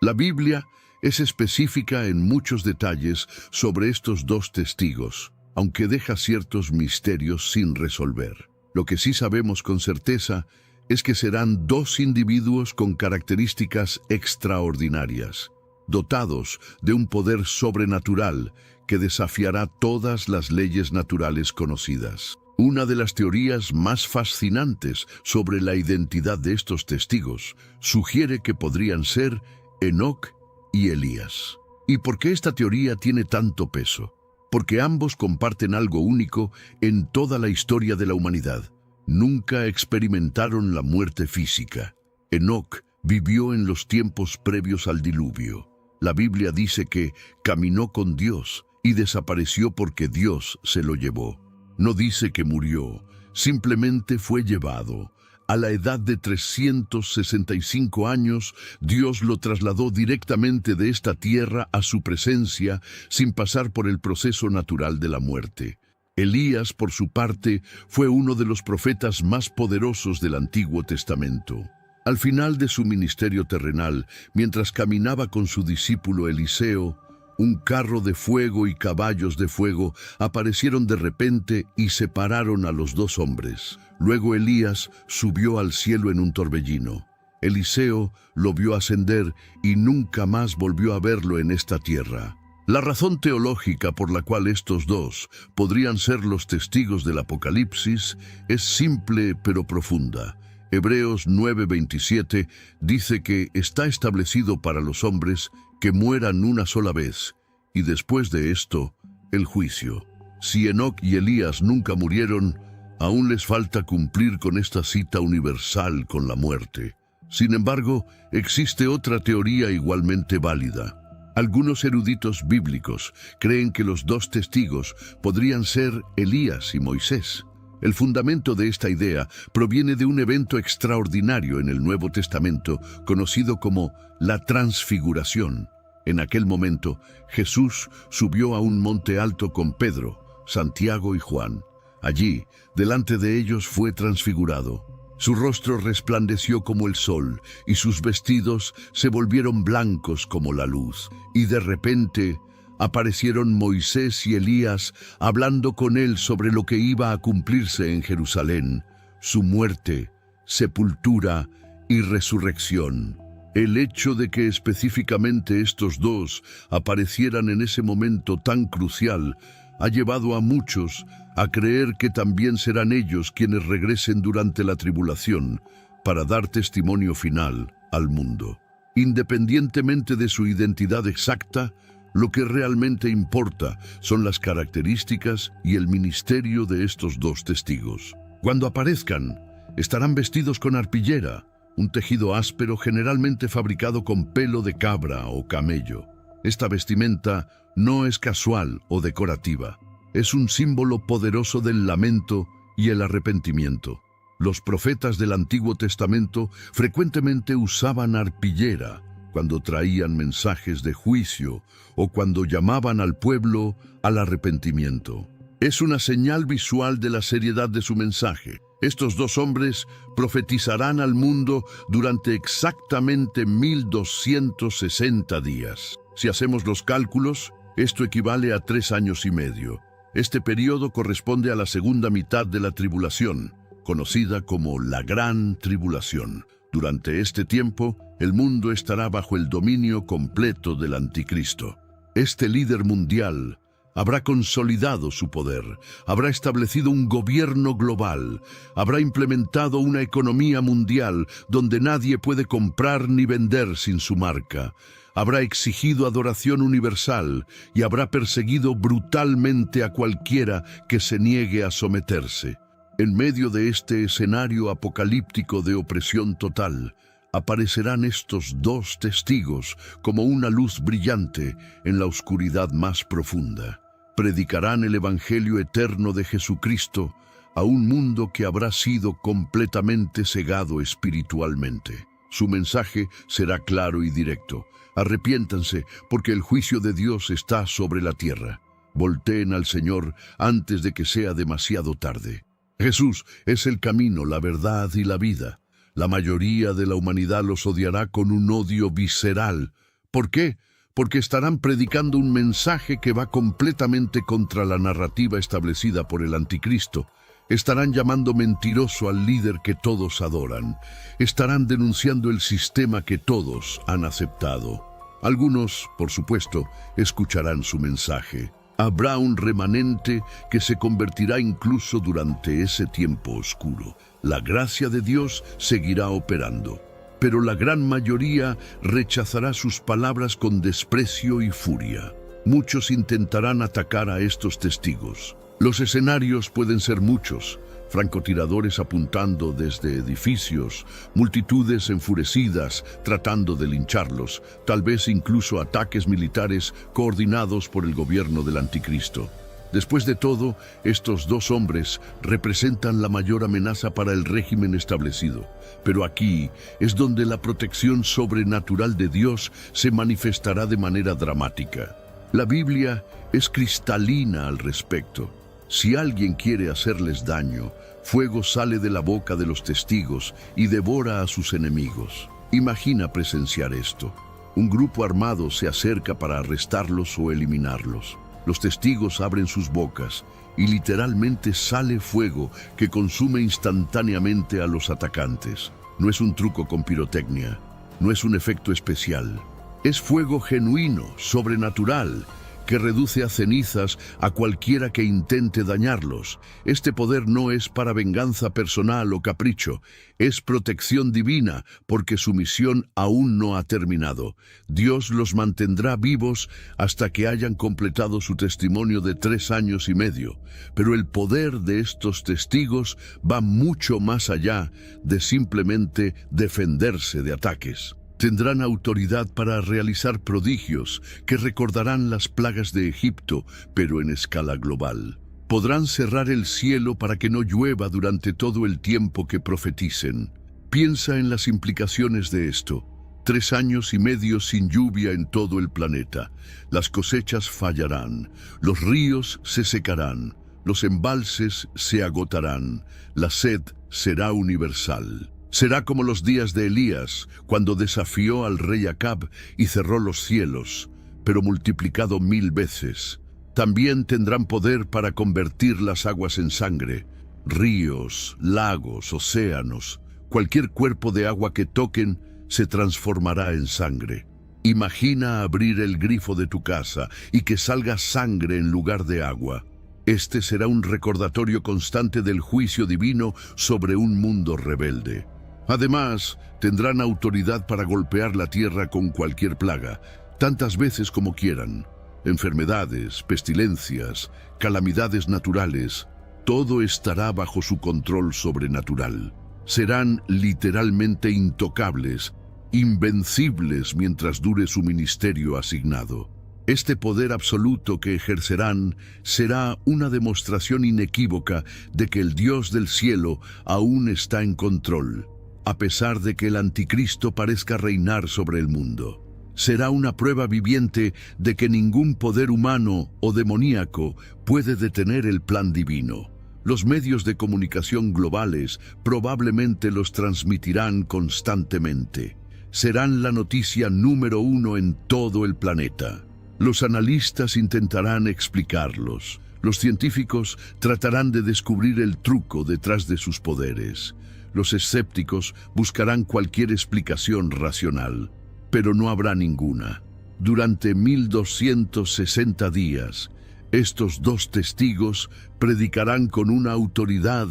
La Biblia es específica en muchos detalles sobre estos dos testigos, aunque deja ciertos misterios sin resolver. Lo que sí sabemos con certeza es que serán dos individuos con características extraordinarias, dotados de un poder sobrenatural que desafiará todas las leyes naturales conocidas. Una de las teorías más fascinantes sobre la identidad de estos testigos sugiere que podrían ser Enoc y Elías. ¿Y por qué esta teoría tiene tanto peso? Porque ambos comparten algo único en toda la historia de la humanidad. Nunca experimentaron la muerte física. Enoc vivió en los tiempos previos al diluvio. La Biblia dice que caminó con Dios y desapareció porque Dios se lo llevó. No dice que murió, simplemente fue llevado. A la edad de 365 años, Dios lo trasladó directamente de esta tierra a su presencia sin pasar por el proceso natural de la muerte. Elías, por su parte, fue uno de los profetas más poderosos del Antiguo Testamento. Al final de su ministerio terrenal, mientras caminaba con su discípulo Eliseo, un carro de fuego y caballos de fuego aparecieron de repente y separaron a los dos hombres. Luego Elías subió al cielo en un torbellino. Eliseo lo vio ascender y nunca más volvió a verlo en esta tierra. La razón teológica por la cual estos dos podrían ser los testigos del Apocalipsis es simple pero profunda. Hebreos 9:27 dice que está establecido para los hombres que mueran una sola vez, y después de esto, el juicio. Si Enoc y Elías nunca murieron, aún les falta cumplir con esta cita universal con la muerte. Sin embargo, existe otra teoría igualmente válida. Algunos eruditos bíblicos creen que los dos testigos podrían ser Elías y Moisés. El fundamento de esta idea proviene de un evento extraordinario en el Nuevo Testamento conocido como la Transfiguración. En aquel momento, Jesús subió a un monte alto con Pedro, Santiago y Juan. Allí, delante de ellos fue transfigurado. Su rostro resplandeció como el sol y sus vestidos se volvieron blancos como la luz. Y de repente aparecieron Moisés y Elías hablando con él sobre lo que iba a cumplirse en Jerusalén, su muerte, sepultura y resurrección. El hecho de que específicamente estos dos aparecieran en ese momento tan crucial ha llevado a muchos a creer que también serán ellos quienes regresen durante la tribulación para dar testimonio final al mundo. Independientemente de su identidad exacta, lo que realmente importa son las características y el ministerio de estos dos testigos. Cuando aparezcan, estarán vestidos con arpillera, un tejido áspero generalmente fabricado con pelo de cabra o camello. Esta vestimenta no es casual o decorativa. Es un símbolo poderoso del lamento y el arrepentimiento. Los profetas del Antiguo Testamento frecuentemente usaban arpillera cuando traían mensajes de juicio o cuando llamaban al pueblo al arrepentimiento. Es una señal visual de la seriedad de su mensaje. Estos dos hombres profetizarán al mundo durante exactamente 1260 días. Si hacemos los cálculos, esto equivale a 3 años y medio. Este periodo corresponde a la segunda mitad de la tribulación, conocida como la Gran Tribulación. Durante este tiempo, el mundo estará bajo el dominio completo del Anticristo. Este líder mundial habrá consolidado su poder, habrá establecido un gobierno global, habrá implementado una economía mundial donde nadie puede comprar ni vender sin su marca, habrá exigido adoración universal y habrá perseguido brutalmente a cualquiera que se niegue a someterse. En medio de este escenario apocalíptico de opresión total, aparecerán estos dos testigos como una luz brillante en la oscuridad más profunda. Predicarán el Evangelio eterno de Jesucristo a un mundo que habrá sido completamente cegado espiritualmente. Su mensaje será claro y directo. Arrepiéntanse, porque el juicio de Dios está sobre la tierra. Volteen al Señor antes de que sea demasiado tarde. Jesús es el camino, la verdad y la vida. La mayoría de la humanidad los odiará con un odio visceral. ¿Por qué? Porque estarán predicando un mensaje que va completamente contra la narrativa establecida por el Anticristo. Estarán llamando mentiroso al líder que todos adoran. Estarán denunciando el sistema que todos han aceptado. Algunos, por supuesto, escucharán su mensaje. Habrá un remanente que se convertirá incluso durante ese tiempo oscuro. La gracia de Dios seguirá operando, pero la gran mayoría rechazará sus palabras con desprecio y furia. Muchos intentarán atacar a estos testigos. Los escenarios pueden ser muchos: francotiradores apuntando desde edificios, multitudes enfurecidas tratando de lincharlos, tal vez incluso ataques militares coordinados por el gobierno del Anticristo. Después de todo, estos dos hombres representan la mayor amenaza para el régimen establecido. Pero aquí es donde la protección sobrenatural de Dios se manifestará de manera dramática. La Biblia es cristalina al respecto. Si alguien quiere hacerles daño, fuego sale de la boca de los testigos y devora a sus enemigos. Imagina presenciar esto. Un grupo armado se acerca para arrestarlos o eliminarlos. Los testigos abren sus bocas y literalmente sale fuego que consume instantáneamente a los atacantes. No es un truco con pirotecnia, no es un efecto especial. Es fuego genuino, sobrenatural, que reduce a cenizas a cualquiera que intente dañarlos. Este poder no es para venganza personal o capricho, es protección divina, porque su misión aún no ha terminado. Dios los mantendrá vivos hasta que hayan completado su testimonio de 3 años y medio. Pero el poder de estos testigos va mucho más allá de simplemente defenderse de ataques. Tendrán autoridad para realizar prodigios que recordarán las plagas de Egipto, pero en escala global. Podrán cerrar el cielo para que no llueva durante todo el tiempo que profeticen. Piensa en las implicaciones de esto. 3 años y medio sin lluvia en todo el planeta. Las cosechas fallarán, los ríos se secarán, los embalses se agotarán, la sed será universal. Será como los días de Elías, cuando desafió al rey Acab y cerró los cielos, pero multiplicado 1000 veces. También tendrán poder para convertir las aguas en sangre, ríos, lagos, océanos. Cualquier cuerpo de agua que toquen se transformará en sangre. Imagina abrir el grifo de tu casa y que salga sangre en lugar de agua. Este será un recordatorio constante del juicio divino sobre un mundo rebelde. Además, tendrán autoridad para golpear la tierra con cualquier plaga, tantas veces como quieran. Enfermedades, pestilencias, calamidades naturales, todo estará bajo su control sobrenatural. Serán literalmente intocables, invencibles mientras dure su ministerio asignado. Este poder absoluto que ejercerán será una demostración inequívoca de que el Dios del cielo aún está en control, a pesar de que el Anticristo parezca reinar sobre el mundo. Será una prueba viviente de que ningún poder humano o demoníaco puede detener el plan divino. Los medios de comunicación globales probablemente los transmitirán constantemente. Serán la noticia número 1 en todo el planeta. Los analistas intentarán explicarlos. Los científicos tratarán de descubrir el truco detrás de sus poderes. Los escépticos buscarán cualquier explicación racional, pero no habrá ninguna. Durante 1260 días, estos dos testigos predicarán con una autoridad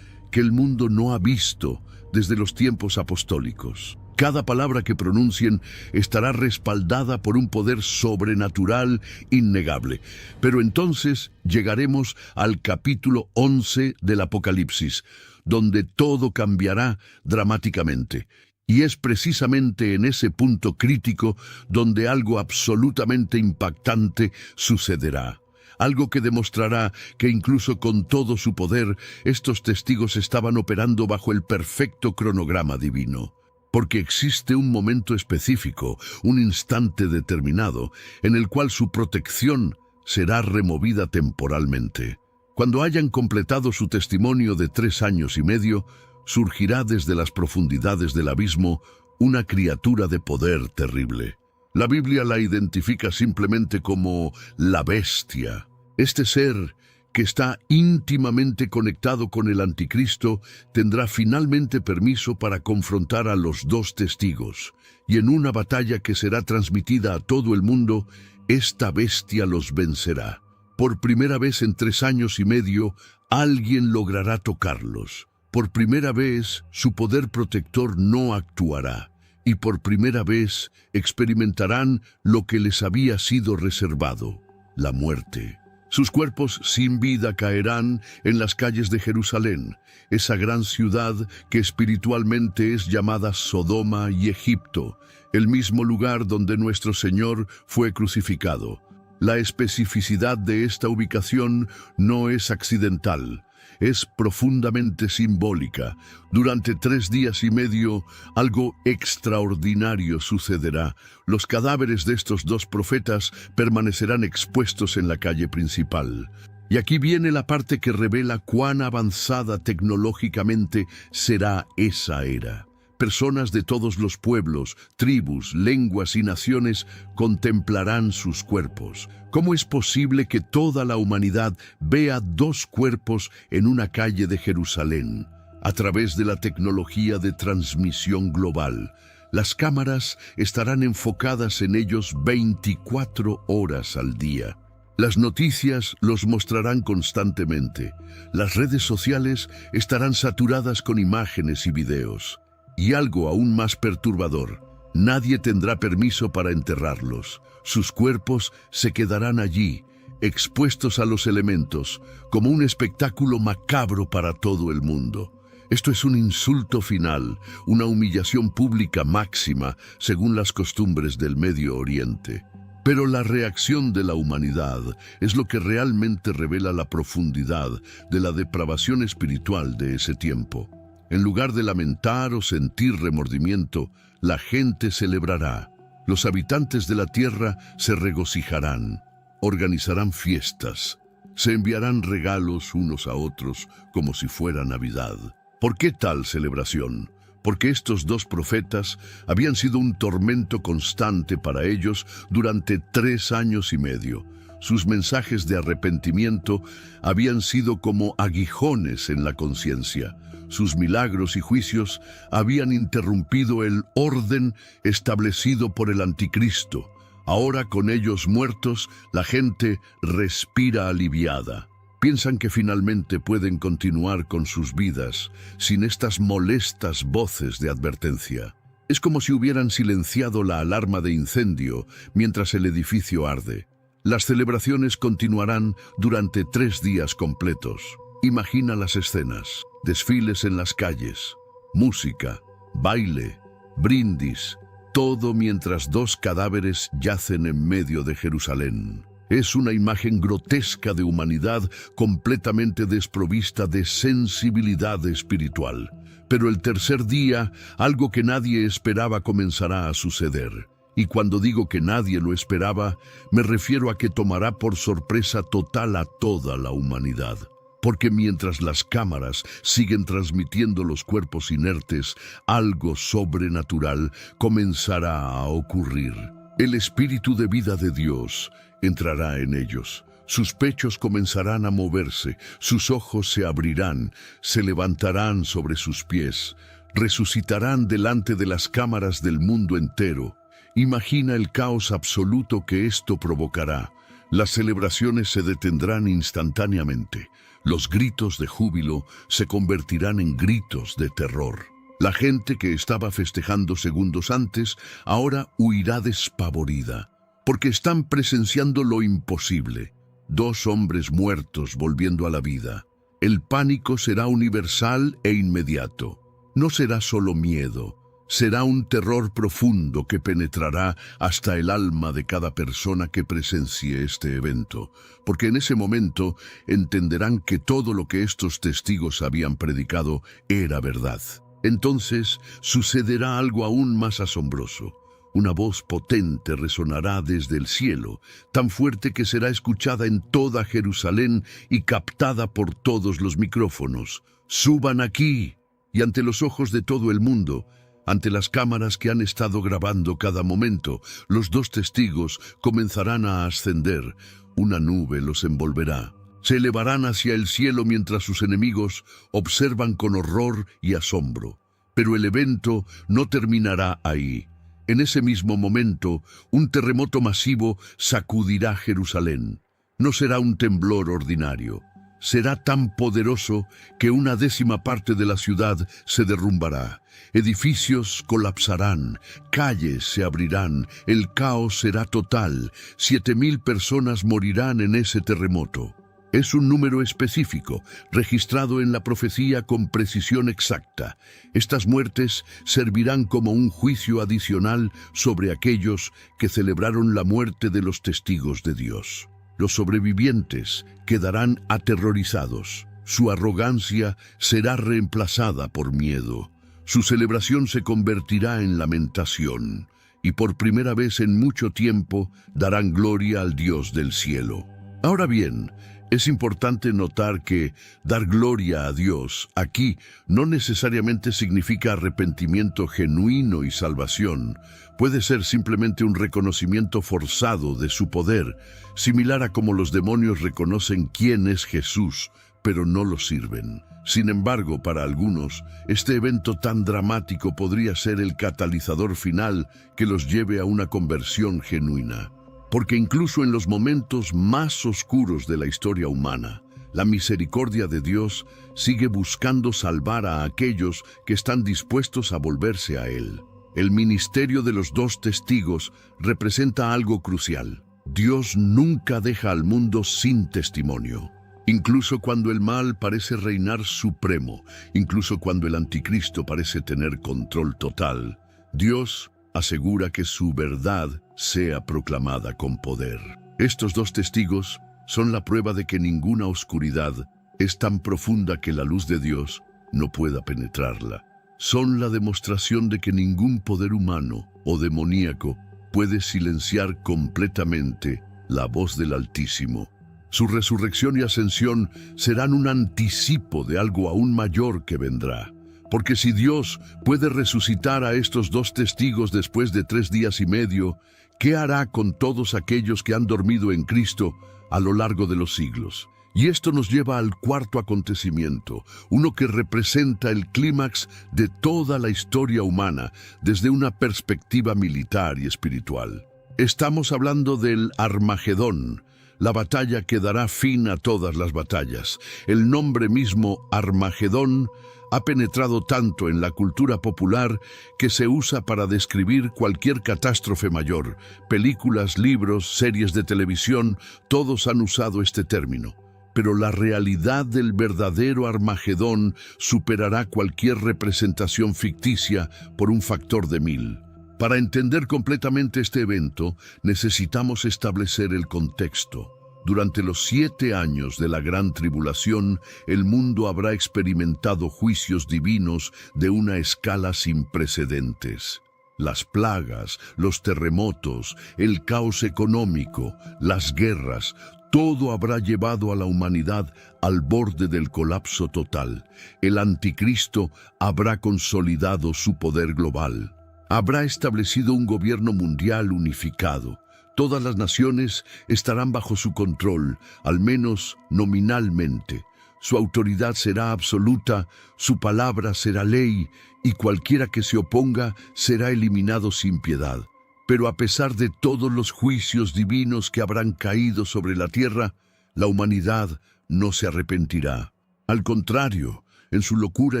que el mundo no ha visto desde los tiempos apostólicos. Cada palabra que pronuncien estará respaldada por un poder sobrenatural innegable. Pero entonces llegaremos al capítulo 11 del Apocalipsis, donde todo cambiará dramáticamente. Y es precisamente en ese punto crítico donde algo absolutamente impactante sucederá. Algo que demostrará que incluso con todo su poder, estos testigos estaban operando bajo el perfecto cronograma divino. Porque existe un momento específico, un instante determinado, en el cual su protección será removida temporalmente. Cuando hayan completado su testimonio de 3 años y medio, surgirá desde las profundidades del abismo una criatura de poder terrible. La Biblia la identifica simplemente como la bestia. Este ser, que está íntimamente conectado con el anticristo, tendrá finalmente permiso para confrontar a los dos testigos, y en una batalla que será transmitida a todo el mundo, esta bestia los vencerá. Por primera vez en 3 años y medio, alguien logrará tocarlos. Por primera vez, su poder protector no actuará, y por primera vez experimentarán lo que les había sido reservado, la muerte. Sus cuerpos sin vida caerán en las calles de Jerusalén, esa gran ciudad que espiritualmente es llamada Sodoma y Egipto, el mismo lugar donde nuestro Señor fue crucificado. La especificidad de esta ubicación no es accidental, es profundamente simbólica. Durante 3 días y medio, algo extraordinario sucederá. Los cadáveres de estos dos profetas permanecerán expuestos en la calle principal. Y aquí viene la parte que revela cuán avanzada tecnológicamente será esa era. Personas de todos los pueblos, tribus, lenguas y naciones contemplarán sus cuerpos. ¿Cómo es posible que toda la humanidad vea 2 cuerpos en una calle de Jerusalén? A través de la tecnología de transmisión global, las cámaras estarán enfocadas en ellos 24 horas al día. Las noticias los mostrarán constantemente. Las redes sociales estarán saturadas con imágenes y videos. Y algo aún más perturbador, nadie tendrá permiso para enterrarlos. Sus cuerpos se quedarán allí, expuestos a los elementos, como un espectáculo macabro para todo el mundo. Esto es un insulto final, una humillación pública máxima, según las costumbres del Medio Oriente. Pero la reacción de la humanidad es lo que realmente revela la profundidad de la depravación espiritual de ese tiempo. En lugar de lamentar o sentir remordimiento, la gente celebrará. Los habitantes de la tierra se regocijarán, organizarán fiestas, se enviarán regalos unos a otros como si fuera Navidad. ¿Por qué tal celebración? Porque estos dos profetas habían sido un tormento constante para ellos durante 3 años y medio. Sus mensajes de arrepentimiento habían sido como aguijones en la conciencia. Sus milagros y juicios habían interrumpido el orden establecido por el anticristo. Ahora, con ellos muertos, la gente respira aliviada. Piensan que finalmente pueden continuar con sus vidas sin estas molestas voces de advertencia. Es como si hubieran silenciado la alarma de incendio mientras el edificio arde. Las celebraciones continuarán durante 3 días completos. Imagina las escenas: desfiles en las calles, música, baile, brindis, todo mientras 2 cadáveres yacen en medio de Jerusalén. Es una imagen grotesca de humanidad completamente desprovista de sensibilidad espiritual. Pero el tercer día, algo que nadie esperaba comenzará a suceder. Y cuando digo que nadie lo esperaba, me refiero a que tomará por sorpresa total a toda la humanidad. Porque mientras las cámaras siguen transmitiendo los cuerpos inertes, algo sobrenatural comenzará a ocurrir. El espíritu de vida de Dios entrará en ellos. Sus pechos comenzarán a moverse, sus ojos se abrirán, se levantarán sobre sus pies, resucitarán delante de las cámaras del mundo entero. Imagina el caos absoluto que esto provocará. Las celebraciones se detendrán instantáneamente. Los gritos de júbilo se convertirán en gritos de terror. La gente que estaba festejando segundos antes ahora huirá despavorida, porque están presenciando lo imposible. 2 hombres muertos volviendo a la vida. El pánico será universal e inmediato. No será solo miedo, será un terror profundo que penetrará hasta el alma de cada persona que presencie este evento, porque en ese momento entenderán que todo lo que estos testigos habían predicado era verdad. Entonces sucederá algo aún más asombroso. Una voz potente resonará desde el cielo, tan fuerte que será escuchada en toda Jerusalén y captada por todos los micrófonos. ¡Suban aquí! Y ante los ojos de todo el mundo, ante las cámaras que han estado grabando cada momento, los 2 testigos comenzarán a ascender. Una nube los envolverá. Se elevarán hacia el cielo mientras sus enemigos observan con horror y asombro. Pero el evento no terminará ahí. En ese mismo momento, un terremoto masivo sacudirá Jerusalén. No será un temblor ordinario. Será tan poderoso que 1/10 parte de la ciudad se derrumbará. Edificios colapsarán, calles se abrirán, el caos será total. 7.000 personas morirán en ese terremoto. Es un número específico, registrado en la profecía con precisión exacta. Estas muertes servirán como un juicio adicional sobre aquellos que celebraron la muerte de los testigos de Dios. Los sobrevivientes quedarán aterrorizados. Su arrogancia será reemplazada por miedo. Su celebración se convertirá en lamentación. Y por primera vez en mucho tiempo darán gloria al Dios del cielo. Ahora bien, es importante notar que dar gloria a Dios aquí no necesariamente significa arrepentimiento genuino y salvación. Puede ser simplemente un reconocimiento forzado de su poder, similar a como los demonios reconocen quién es Jesús, pero no lo sirven. Sin embargo, para algunos, este evento tan dramático podría ser el catalizador final que los lleve a una conversión genuina. Porque incluso en los momentos más oscuros de la historia humana, la misericordia de Dios sigue buscando salvar a aquellos que están dispuestos a volverse a Él. El ministerio de los 2 testigos representa algo crucial. Dios nunca deja al mundo sin testimonio. Incluso cuando el mal parece reinar supremo, incluso cuando el anticristo parece tener control total, Dios asegura que su verdad sea proclamada con poder. Estos 2 testigos son la prueba de que ninguna oscuridad es tan profunda que la luz de Dios no pueda penetrarla. Son la demostración de que ningún poder humano o demoníaco puede silenciar completamente la voz del Altísimo. Su resurrección y ascensión serán un anticipo de algo aún mayor que vendrá. Porque si Dios puede resucitar a estos 2 testigos después de 3 días y medio, ¿qué hará con todos aquellos que han dormido en Cristo a lo largo de los siglos? Y esto nos lleva al 4.º acontecimiento, uno que representa el clímax de toda la historia humana desde una perspectiva militar y espiritual. Estamos hablando del Armagedón, la batalla que dará fin a todas las batallas. El nombre mismo, Armagedón, ha penetrado tanto en la cultura popular que se usa para describir cualquier catástrofe mayor. Películas, libros, series de televisión, todos han usado este término. Pero la realidad del verdadero Armagedón superará cualquier representación ficticia por un factor de 1000. Para entender completamente este evento, necesitamos establecer el contexto. Durante los 7 años de la Gran Tribulación, el mundo habrá experimentado juicios divinos de una escala sin precedentes. Las plagas, los terremotos, el caos económico, las guerras, todo habrá llevado a la humanidad al borde del colapso total. El anticristo habrá consolidado su poder global. Habrá establecido un gobierno mundial unificado. Todas las naciones estarán bajo su control, al menos nominalmente. Su autoridad será absoluta, su palabra será ley, y cualquiera que se oponga será eliminado sin piedad. Pero a pesar de todos los juicios divinos que habrán caído sobre la tierra, la humanidad no se arrepentirá. Al contrario, en su locura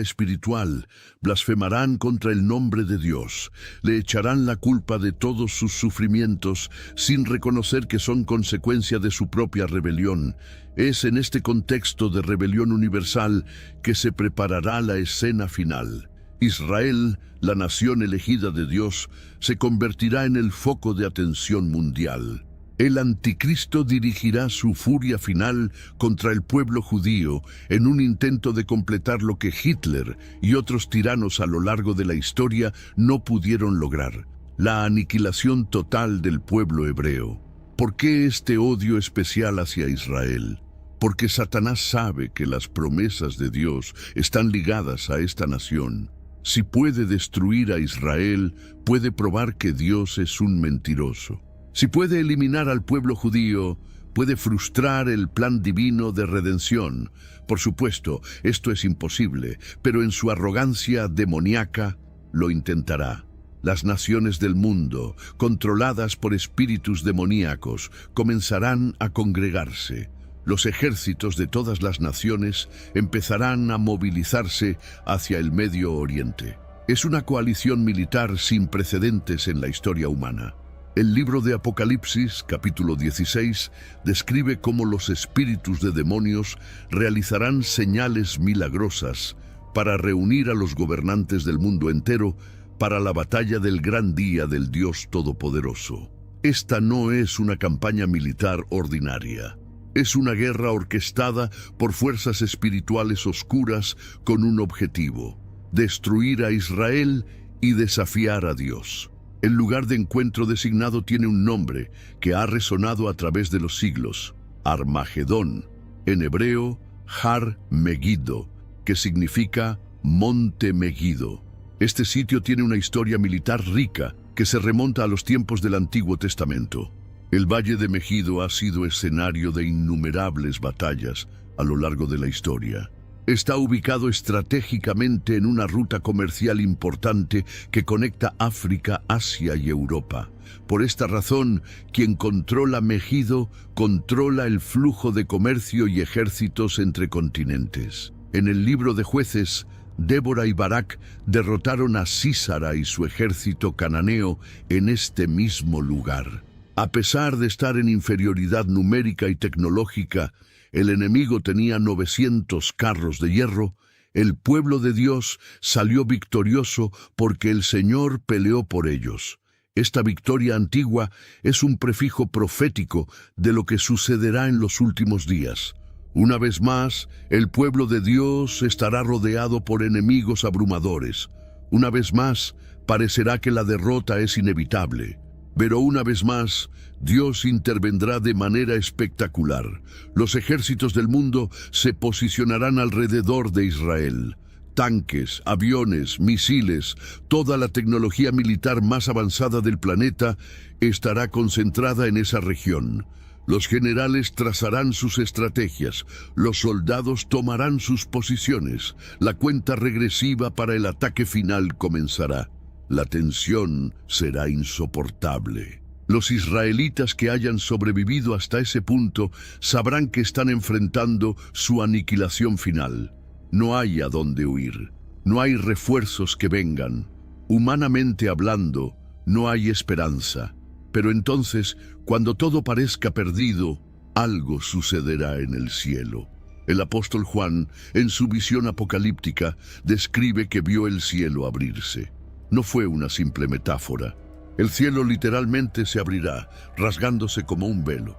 espiritual, blasfemarán contra el nombre de Dios, le echarán la culpa de todos sus sufrimientos sin reconocer que son consecuencia de su propia rebelión. Es en este contexto de rebelión universal que se preparará la escena final. Israel, la nación elegida de Dios, se convertirá en el foco de atención mundial. El anticristo dirigirá su furia final contra el pueblo judío en un intento de completar lo que Hitler y otros tiranos a lo largo de la historia no pudieron lograr: la aniquilación total del pueblo hebreo. ¿Por qué este odio especial hacia Israel? Porque Satanás sabe que las promesas de Dios están ligadas a esta nación. Si puede destruir a Israel, puede probar que Dios es un mentiroso. Si puede eliminar al pueblo judío, puede frustrar el plan divino de redención. Por supuesto, esto es imposible, pero en su arrogancia demoníaca lo intentará. Las naciones del mundo, controladas por espíritus demoníacos, comenzarán a congregarse. Los ejércitos de todas las naciones empezarán a movilizarse hacia el Medio Oriente. Es una coalición militar sin precedentes en la historia humana. El libro de Apocalipsis, capítulo 16, describe cómo los espíritus de demonios realizarán señales milagrosas para reunir a los gobernantes del mundo entero para la batalla del gran día del Dios Todopoderoso. Esta no es una campaña militar ordinaria. Es una guerra orquestada por fuerzas espirituales oscuras con un objetivo: destruir a Israel y desafiar a Dios. El lugar de encuentro designado tiene un nombre que ha resonado a través de los siglos: Armagedón, en hebreo Har Megiddo, que significa Monte Megiddo. Este sitio tiene una historia militar rica que se remonta a los tiempos del Antiguo Testamento. El Valle de Megiddo ha sido escenario de innumerables batallas a lo largo de la historia. Está ubicado estratégicamente en una ruta comercial importante que conecta África, Asia y Europa. Por esta razón, quien controla Megiddo controla el flujo de comercio y ejércitos entre continentes. En el libro de Jueces, Débora y Barak derrotaron a Sísara y su ejército cananeo en este mismo lugar. A pesar de estar en inferioridad numérica y tecnológica, el enemigo tenía 900 carros de hierro. El pueblo de Dios salió victorioso porque el Señor peleó por ellos. Esta victoria antigua es un prefijo profético de lo que sucederá en los últimos días. Una vez más, el pueblo de Dios estará rodeado por enemigos abrumadores. Una vez más, parecerá que la derrota es inevitable. Pero una vez más, Dios intervendrá de manera espectacular. Los ejércitos del mundo se posicionarán alrededor de Israel. Tanques, aviones, misiles, toda la tecnología militar más avanzada del planeta estará concentrada en esa región. Los generales trazarán sus estrategias, los soldados tomarán sus posiciones, la cuenta regresiva para el ataque final comenzará. La tensión será insoportable. Los israelitas que hayan sobrevivido hasta ese punto sabrán que están enfrentando su aniquilación final. No hay a dónde huir, no hay refuerzos que vengan. Humanamente hablando, no hay esperanza. Pero entonces, cuando todo parezca perdido, algo sucederá en el cielo. El apóstol Juan, en su visión apocalíptica, describe que vio el cielo abrirse. No fue una simple metáfora. El cielo literalmente se abrirá, rasgándose como un velo.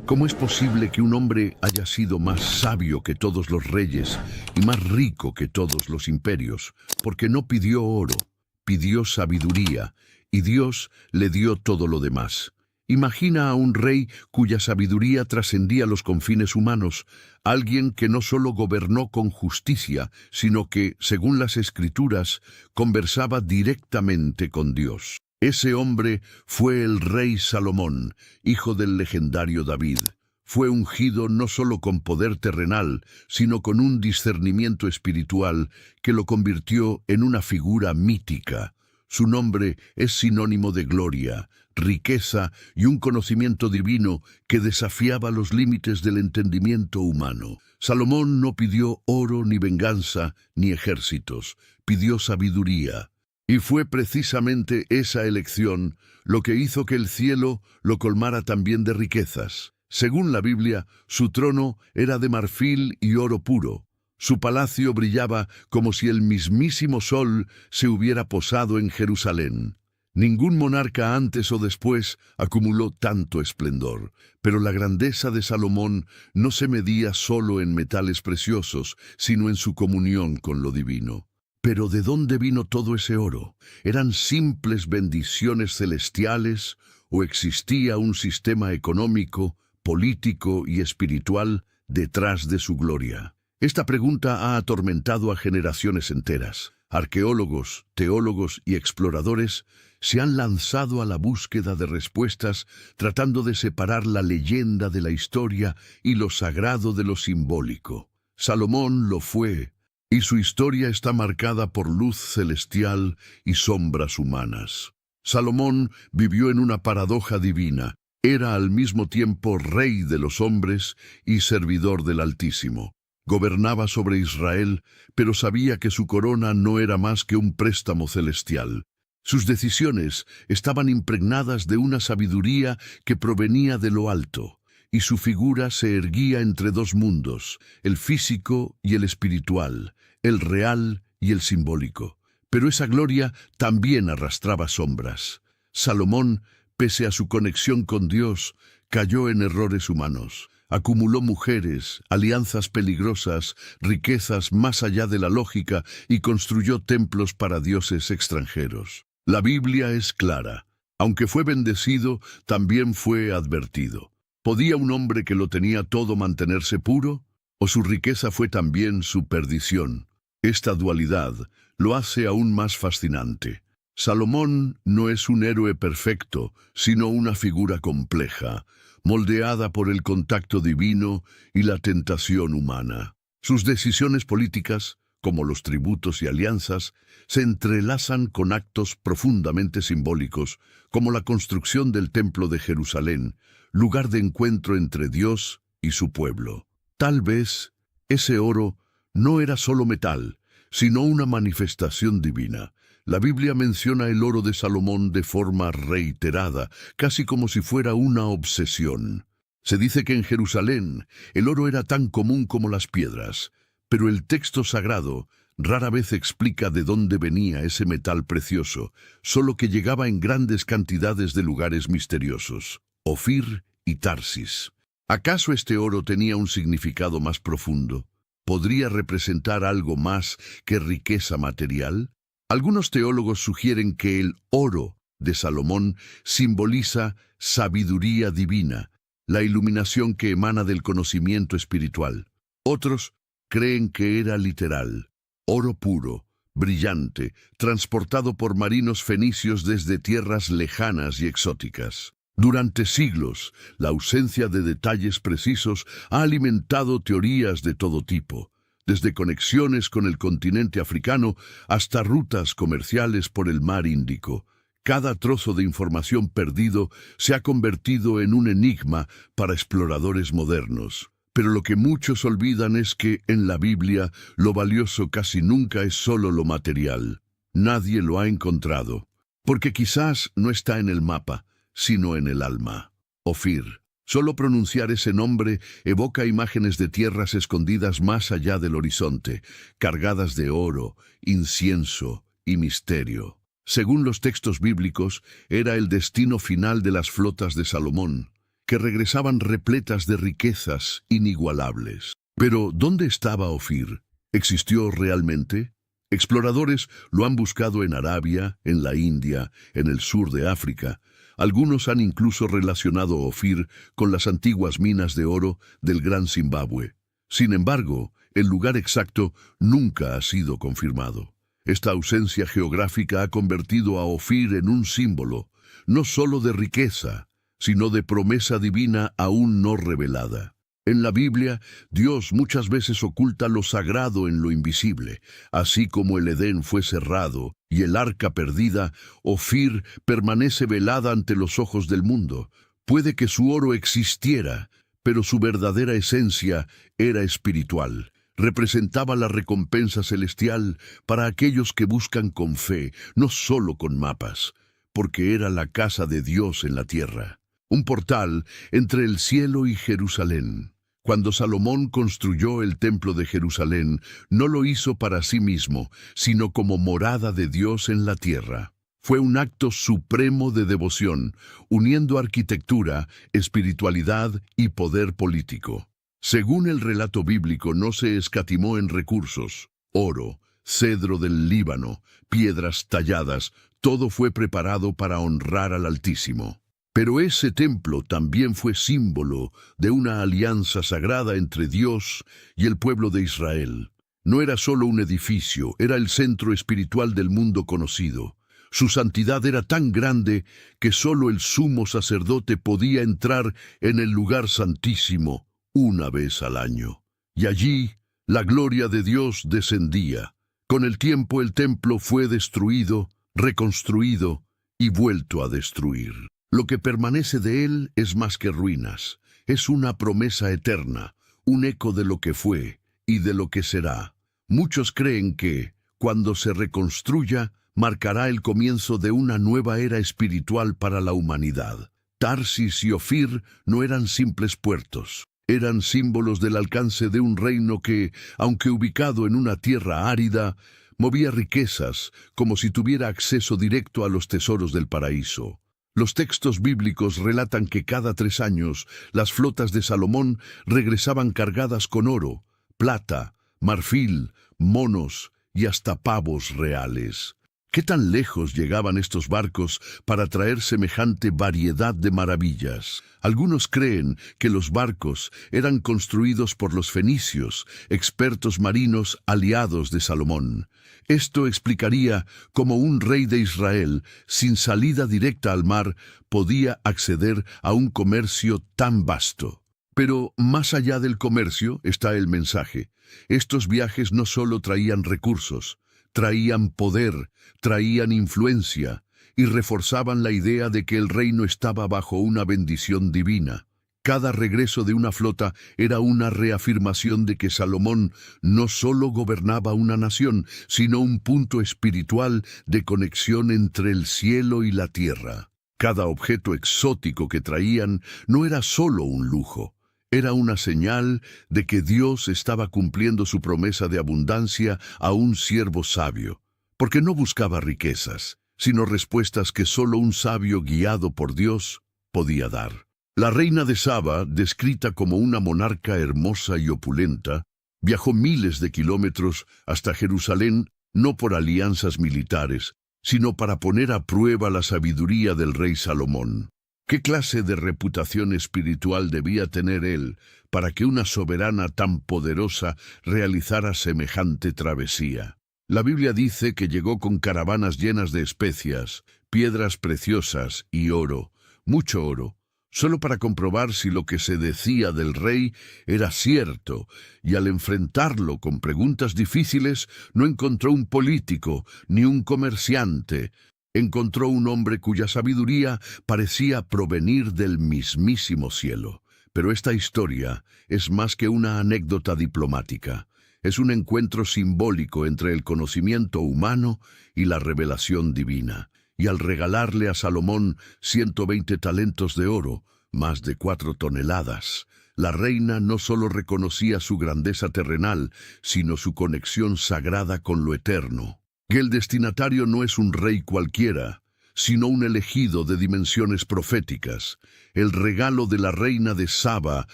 ¿Cómo es posible que un hombre haya sido más sabio que todos los reyes y más rico que todos los imperios? Porque no pidió oro, pidió sabiduría, y Dios le dio todo lo demás. Imagina a un rey cuya sabiduría trascendía los confines humanos, alguien que no solo gobernó con justicia, sino que, según las Escrituras, conversaba directamente con Dios. Ese hombre fue el rey Salomón, hijo del legendario David. Fue ungido no solo con poder terrenal, sino con un discernimiento espiritual que lo convirtió en una figura mítica. Su nombre es sinónimo de gloria, riqueza y un conocimiento divino que desafiaba los límites del entendimiento humano. Salomón no pidió oro ni venganza ni ejércitos, pidió sabiduría. Y fue precisamente esa elección lo que hizo que el cielo lo colmara también de riquezas. Según la Biblia, su trono era de marfil y oro puro. Su palacio brillaba como si el mismísimo sol se hubiera posado en Jerusalén. Ningún monarca antes o después acumuló tanto esplendor, pero la grandeza de Salomón no se medía solo en metales preciosos, sino en su comunión con lo divino. Pero ¿de dónde vino todo ese oro? ¿Eran simples bendiciones celestiales o existía un sistema económico, político y espiritual detrás de su gloria? Esta pregunta ha atormentado a generaciones enteras. Arqueólogos, teólogos y exploradores se han lanzado a la búsqueda de respuestas, tratando de separar la leyenda de la historia y lo sagrado de lo simbólico. Salomón lo fue, y su historia está marcada por luz celestial y sombras humanas. Salomón vivió en una paradoja divina. Era al mismo tiempo rey de los hombres y servidor del Altísimo. Gobernaba sobre Israel, pero sabía que su corona no era más que un préstamo celestial. Sus decisiones estaban impregnadas de una sabiduría que provenía de lo alto, y su figura se erguía entre dos mundos, el físico y el espiritual, el real y el simbólico. Pero esa gloria también arrastraba sombras. Salomón, pese a su conexión con Dios, cayó en errores humanos. Acumuló mujeres, alianzas peligrosas, riquezas más allá de la lógica y construyó templos para dioses extranjeros. La Biblia es clara. Aunque fue bendecido, también fue advertido. ¿Podía un hombre que lo tenía todo mantenerse puro? ¿O su riqueza fue también su perdición? Esta dualidad lo hace aún más fascinante. Salomón no es un héroe perfecto, sino una figura compleja, moldeada por el contacto divino y la tentación humana. Sus decisiones políticas, como los tributos y alianzas, se entrelazan con actos profundamente simbólicos, como la construcción del Templo de Jerusalén, lugar de encuentro entre Dios y su pueblo. Tal vez ese oro no era solo metal, sino una manifestación divina. La Biblia menciona el oro de Salomón de forma reiterada, casi como si fuera una obsesión. Se dice que en Jerusalén el oro era tan común como las piedras, pero el texto sagrado rara vez explica de dónde venía ese metal precioso, solo que llegaba en grandes cantidades de lugares misteriosos, Ofir y Tarsis. ¿Acaso este oro tenía un significado más profundo? ¿Podría representar algo más que riqueza material? Algunos teólogos sugieren que el oro de Salomón simboliza sabiduría divina, la iluminación que emana del conocimiento espiritual. Otros creen que era literal, oro puro, brillante, transportado por marinos fenicios desde tierras lejanas y exóticas. Durante siglos, la ausencia de detalles precisos ha alimentado teorías de todo tipo, desde conexiones con el continente africano hasta rutas comerciales por el mar Índico. Cada trozo de información perdido se ha convertido en un enigma para exploradores modernos. Pero lo que muchos olvidan es que, en la Biblia, lo valioso casi nunca es solo lo material. Nadie lo ha encontrado, porque quizás no está en el mapa, sino en el alma. Ofir. Solo pronunciar ese nombre evoca imágenes de tierras escondidas más allá del horizonte, cargadas de oro, incienso y misterio. Según los textos bíblicos, era el destino final de las flotas de Salomón, que regresaban repletas de riquezas inigualables. Pero, ¿dónde estaba Ofir? ¿Existió realmente? Exploradores lo han buscado en Arabia, en la India, en el sur de África. Algunos han incluso relacionado Ofir con las antiguas minas de oro del Gran Zimbabue. Sin embargo, el lugar exacto nunca ha sido confirmado. Esta ausencia geográfica ha convertido a Ofir en un símbolo, no solo de riqueza, sino de promesa divina aún no revelada. En la Biblia, Dios muchas veces oculta lo sagrado en lo invisible. Así como el Edén fue cerrado y el arca perdida, Ofir permanece velada ante los ojos del mundo. Puede que su oro existiera, pero su verdadera esencia era espiritual. Representaba la recompensa celestial para aquellos que buscan con fe, no solo con mapas, porque era la casa de Dios en la tierra. Un portal entre el cielo y Jerusalén. Cuando Salomón construyó el templo de Jerusalén, no lo hizo para sí mismo, sino como morada de Dios en la tierra. Fue un acto supremo de devoción, uniendo arquitectura, espiritualidad y poder político. Según el relato bíblico, no se escatimó en recursos: oro, cedro del Líbano, piedras talladas, todo fue preparado para honrar al Altísimo. Pero ese templo también fue símbolo de una alianza sagrada entre Dios y el pueblo de Israel. No era solo un edificio, era el centro espiritual del mundo conocido. Su santidad era tan grande que solo el sumo sacerdote podía entrar en el lugar santísimo una vez al año. Y allí la gloria de Dios descendía. Con el tiempo el templo fue destruido, reconstruido y vuelto a destruir. Lo que permanece de él es más que ruinas, es una promesa eterna, un eco de lo que fue y de lo que será. Muchos creen que, cuando se reconstruya, marcará el comienzo de una nueva era espiritual para la humanidad. Tarsis y Ofir no eran simples puertos, eran símbolos del alcance de un reino que, aunque ubicado en una tierra árida, movía riquezas como si tuviera acceso directo a los tesoros del paraíso. Los textos bíblicos relatan que cada 3 años las flotas de Salomón regresaban cargadas con oro, plata, marfil, monos y hasta pavos reales. ¿Qué tan lejos llegaban estos barcos para traer semejante variedad de maravillas? Algunos creen que los barcos eran construidos por los fenicios, expertos marinos aliados de Salomón. Esto explicaría cómo un rey de Israel, sin salida directa al mar, podía acceder a un comercio tan vasto. Pero más allá del comercio está el mensaje. Estos viajes no solo traían recursos, traían poder, traían influencia y reforzaban la idea de que el reino estaba bajo una bendición divina. Cada regreso de una flota era una reafirmación de que Salomón no solo gobernaba una nación, sino un punto espiritual de conexión entre el cielo y la tierra. Cada objeto exótico que traían no era solo un lujo. Era una señal de que Dios estaba cumpliendo su promesa de abundancia a un siervo sabio, porque no buscaba riquezas, sino respuestas que solo un sabio guiado por Dios podía dar. La reina de Saba, descrita como una monarca hermosa y opulenta, viajó miles de kilómetros hasta Jerusalén no por alianzas militares, sino para poner a prueba la sabiduría del rey Salomón. ¿Qué clase de reputación espiritual debía tener él para que una soberana tan poderosa realizara semejante travesía? La Biblia dice que llegó con caravanas llenas de especias, piedras preciosas y oro, mucho oro, solo para comprobar si lo que se decía del rey era cierto, y al enfrentarlo con preguntas difíciles no encontró un político ni un comerciante. Encontró un hombre cuya sabiduría parecía provenir del mismísimo cielo. Pero esta historia es más que una anécdota diplomática. Es un encuentro simbólico entre el conocimiento humano y la revelación divina. Y al regalarle a Salomón 120 talentos de oro, más de 4 toneladas, la reina no solo reconocía su grandeza terrenal, sino su conexión sagrada con lo eterno. Que el destinatario no es un rey cualquiera, sino un elegido de dimensiones proféticas. El regalo de la reina de Saba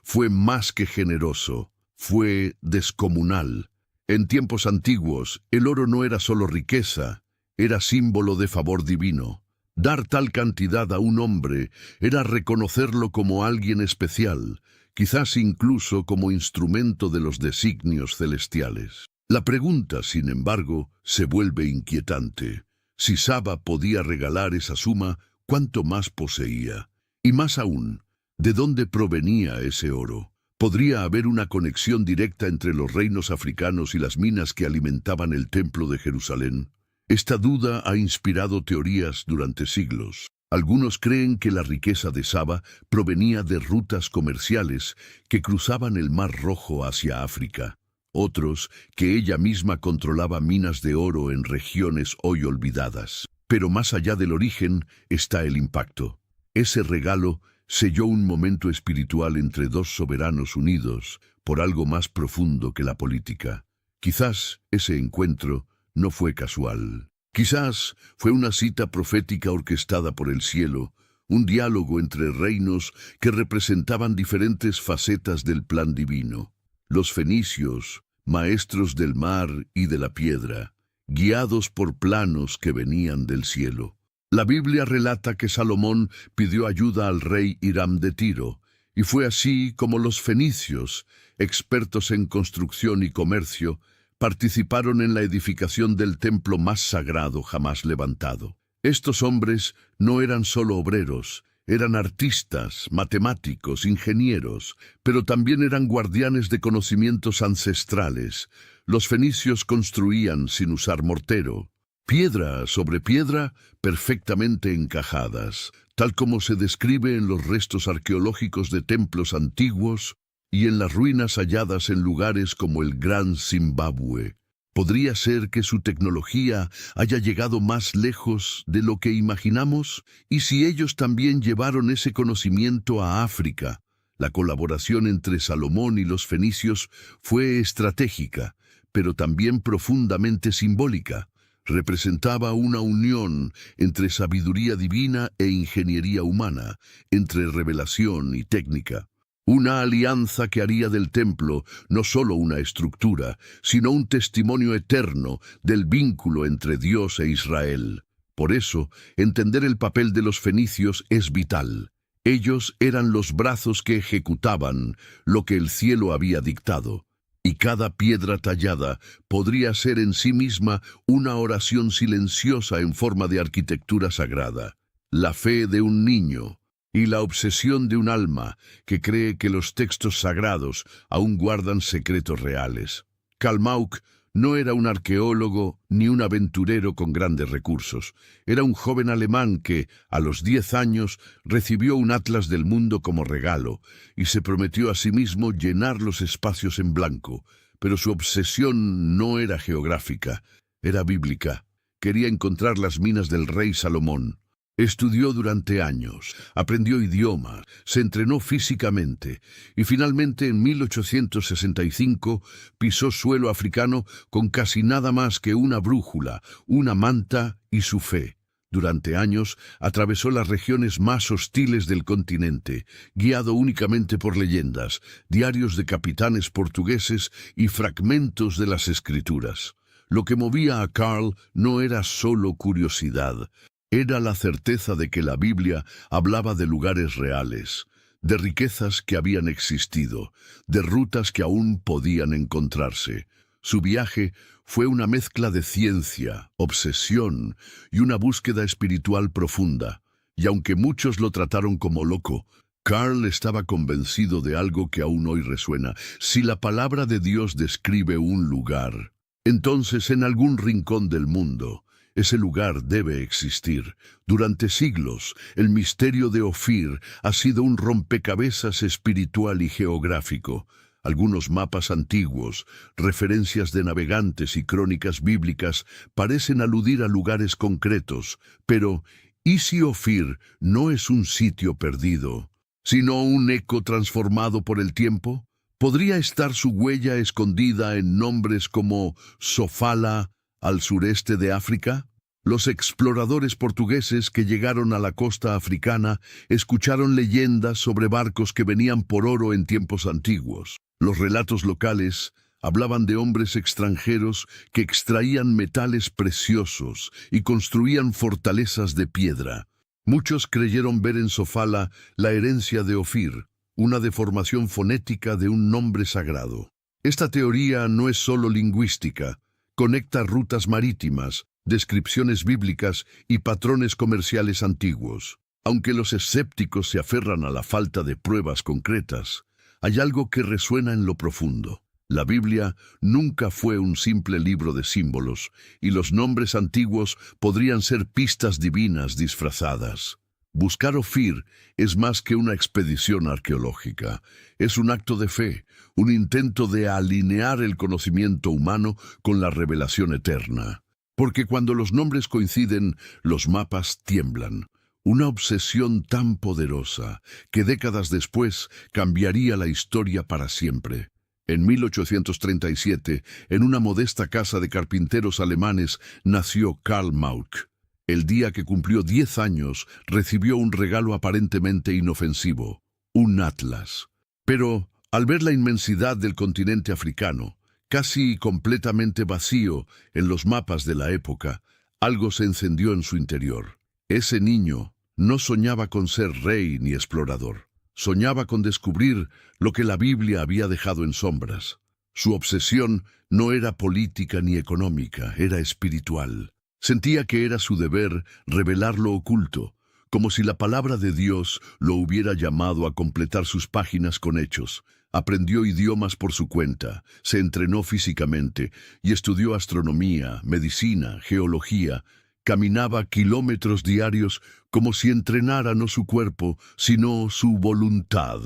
fue más que generoso, fue descomunal. En tiempos antiguos, el oro no era solo riqueza, era símbolo de favor divino. Dar tal cantidad a un hombre era reconocerlo como alguien especial, quizás incluso como instrumento de los designios celestiales. La pregunta, sin embargo, se vuelve inquietante. Si Saba podía regalar esa suma, ¿cuánto más poseía? Y más aún, ¿de dónde provenía ese oro? ¿Podría haber una conexión directa entre los reinos africanos y las minas que alimentaban el templo de Jerusalén? Esta duda ha inspirado teorías durante siglos. Algunos creen que la riqueza de Saba provenía de rutas comerciales que cruzaban el Mar Rojo hacia África. Otros, que ella misma controlaba minas de oro en regiones hoy olvidadas. Pero más allá del origen está el impacto. Ese regalo selló un momento espiritual entre dos soberanos unidos por algo más profundo que la política. Quizás ese encuentro no fue casual. Quizás fue una cita profética orquestada por el cielo, un diálogo entre reinos que representaban diferentes facetas del plan divino. Los fenicios, maestros del mar y de la piedra, guiados por planos que venían del cielo. La Biblia relata que Salomón pidió ayuda al rey Hiram de Tiro, y fue así como los fenicios, expertos en construcción y comercio, participaron en la edificación del templo más sagrado jamás levantado. Estos hombres no eran solo obreros, eran artistas, matemáticos, ingenieros, pero también eran guardianes de conocimientos ancestrales. Los fenicios construían sin usar mortero, piedra sobre piedra perfectamente encajadas, tal como se describe en los restos arqueológicos de templos antiguos y en las ruinas halladas en lugares como el Gran Zimbabue. ¿Podría ser que su tecnología haya llegado más lejos de lo que imaginamos? ¿Y si ellos también llevaron ese conocimiento a África? La colaboración entre Salomón y los fenicios fue estratégica, pero también profundamente simbólica. Representaba una unión entre sabiduría divina e ingeniería humana, entre revelación y técnica. Una alianza que haría del templo no solo una estructura, sino un testimonio eterno del vínculo entre Dios e Israel. Por eso, entender el papel de los fenicios es vital. Ellos eran los brazos que ejecutaban lo que el cielo había dictado. Y cada piedra tallada podría ser en sí misma una oración silenciosa en forma de arquitectura sagrada. La fe de un niño y la obsesión de un alma que cree que los textos sagrados aún guardan secretos reales. Kalmauk no era un arqueólogo ni un aventurero con grandes recursos. Era un joven alemán que, a los 10 años, recibió un atlas del mundo como regalo y se prometió a sí mismo llenar los espacios en blanco. Pero su obsesión no era geográfica, era bíblica. Quería encontrar las minas del rey Salomón. Estudió durante años, aprendió idiomas, se entrenó físicamente y finalmente en 1865 pisó suelo africano con casi nada más que una brújula, una manta y su fe. Durante años atravesó las regiones más hostiles del continente, guiado únicamente por leyendas, diarios de capitanes portugueses y fragmentos de las escrituras. Lo que movía a Karl no era solo curiosidad. Era la certeza de que la Biblia hablaba de lugares reales, de riquezas que habían existido, de rutas que aún podían encontrarse. Su viaje fue una mezcla de ciencia, obsesión y una búsqueda espiritual profunda. Y aunque muchos lo trataron como loco, Karl estaba convencido de algo que aún hoy resuena. Si la palabra de Dios describe un lugar, entonces en algún rincón del mundo, ese lugar debe existir. Durante siglos, el misterio de Ofir ha sido un rompecabezas espiritual y geográfico. Algunos mapas antiguos, referencias de navegantes y crónicas bíblicas parecen aludir a lugares concretos, pero ¿y si Ofir no es un sitio perdido, sino un eco transformado por el tiempo? ¿Podría estar su huella escondida en nombres como Sofala, al sureste de África? Los exploradores portugueses que llegaron a la costa africana escucharon leyendas sobre barcos que venían por oro en tiempos antiguos. Los relatos locales Hablaban de hombres extranjeros que extraían metales preciosos y construían fortalezas de piedra. Muchos creyeron ver en Sofala la herencia de Ofir, una deformación fonética de un nombre sagrado. Esta teoría no es solo lingüística, conecta rutas marítimas, descripciones bíblicas y patrones comerciales antiguos. Aunque los escépticos se aferran a la falta de pruebas concretas, hay algo que resuena en lo profundo. La Biblia nunca fue un simple libro de símbolos, y los nombres antiguos podrían ser pistas divinas disfrazadas. Buscar Ofir es más que una expedición arqueológica. Es un acto de fe, un intento de alinear el conocimiento humano con la revelación eterna. Porque cuando los nombres coinciden, los mapas tiemblan. Una obsesión tan poderosa que décadas después cambiaría la historia para siempre. En 1837, en una modesta casa de carpinteros alemanes, nació Karl Mauch. El día que cumplió 10 años, recibió un regalo aparentemente inofensivo, un atlas. Pero, al ver la inmensidad del continente africano, casi completamente vacío en los mapas de la época, algo se encendió en su interior. Ese niño no soñaba con ser rey ni explorador. Soñaba con descubrir lo que la Biblia había dejado en sombras. Su obsesión no era política ni económica, era espiritual. Sentía que era su deber revelar lo oculto, como si la palabra de Dios lo hubiera llamado a completar sus páginas con hechos. Aprendió idiomas por su cuenta, se entrenó físicamente y estudió astronomía, medicina, geología. Caminaba kilómetros diarios como si entrenara no su cuerpo, sino su voluntad.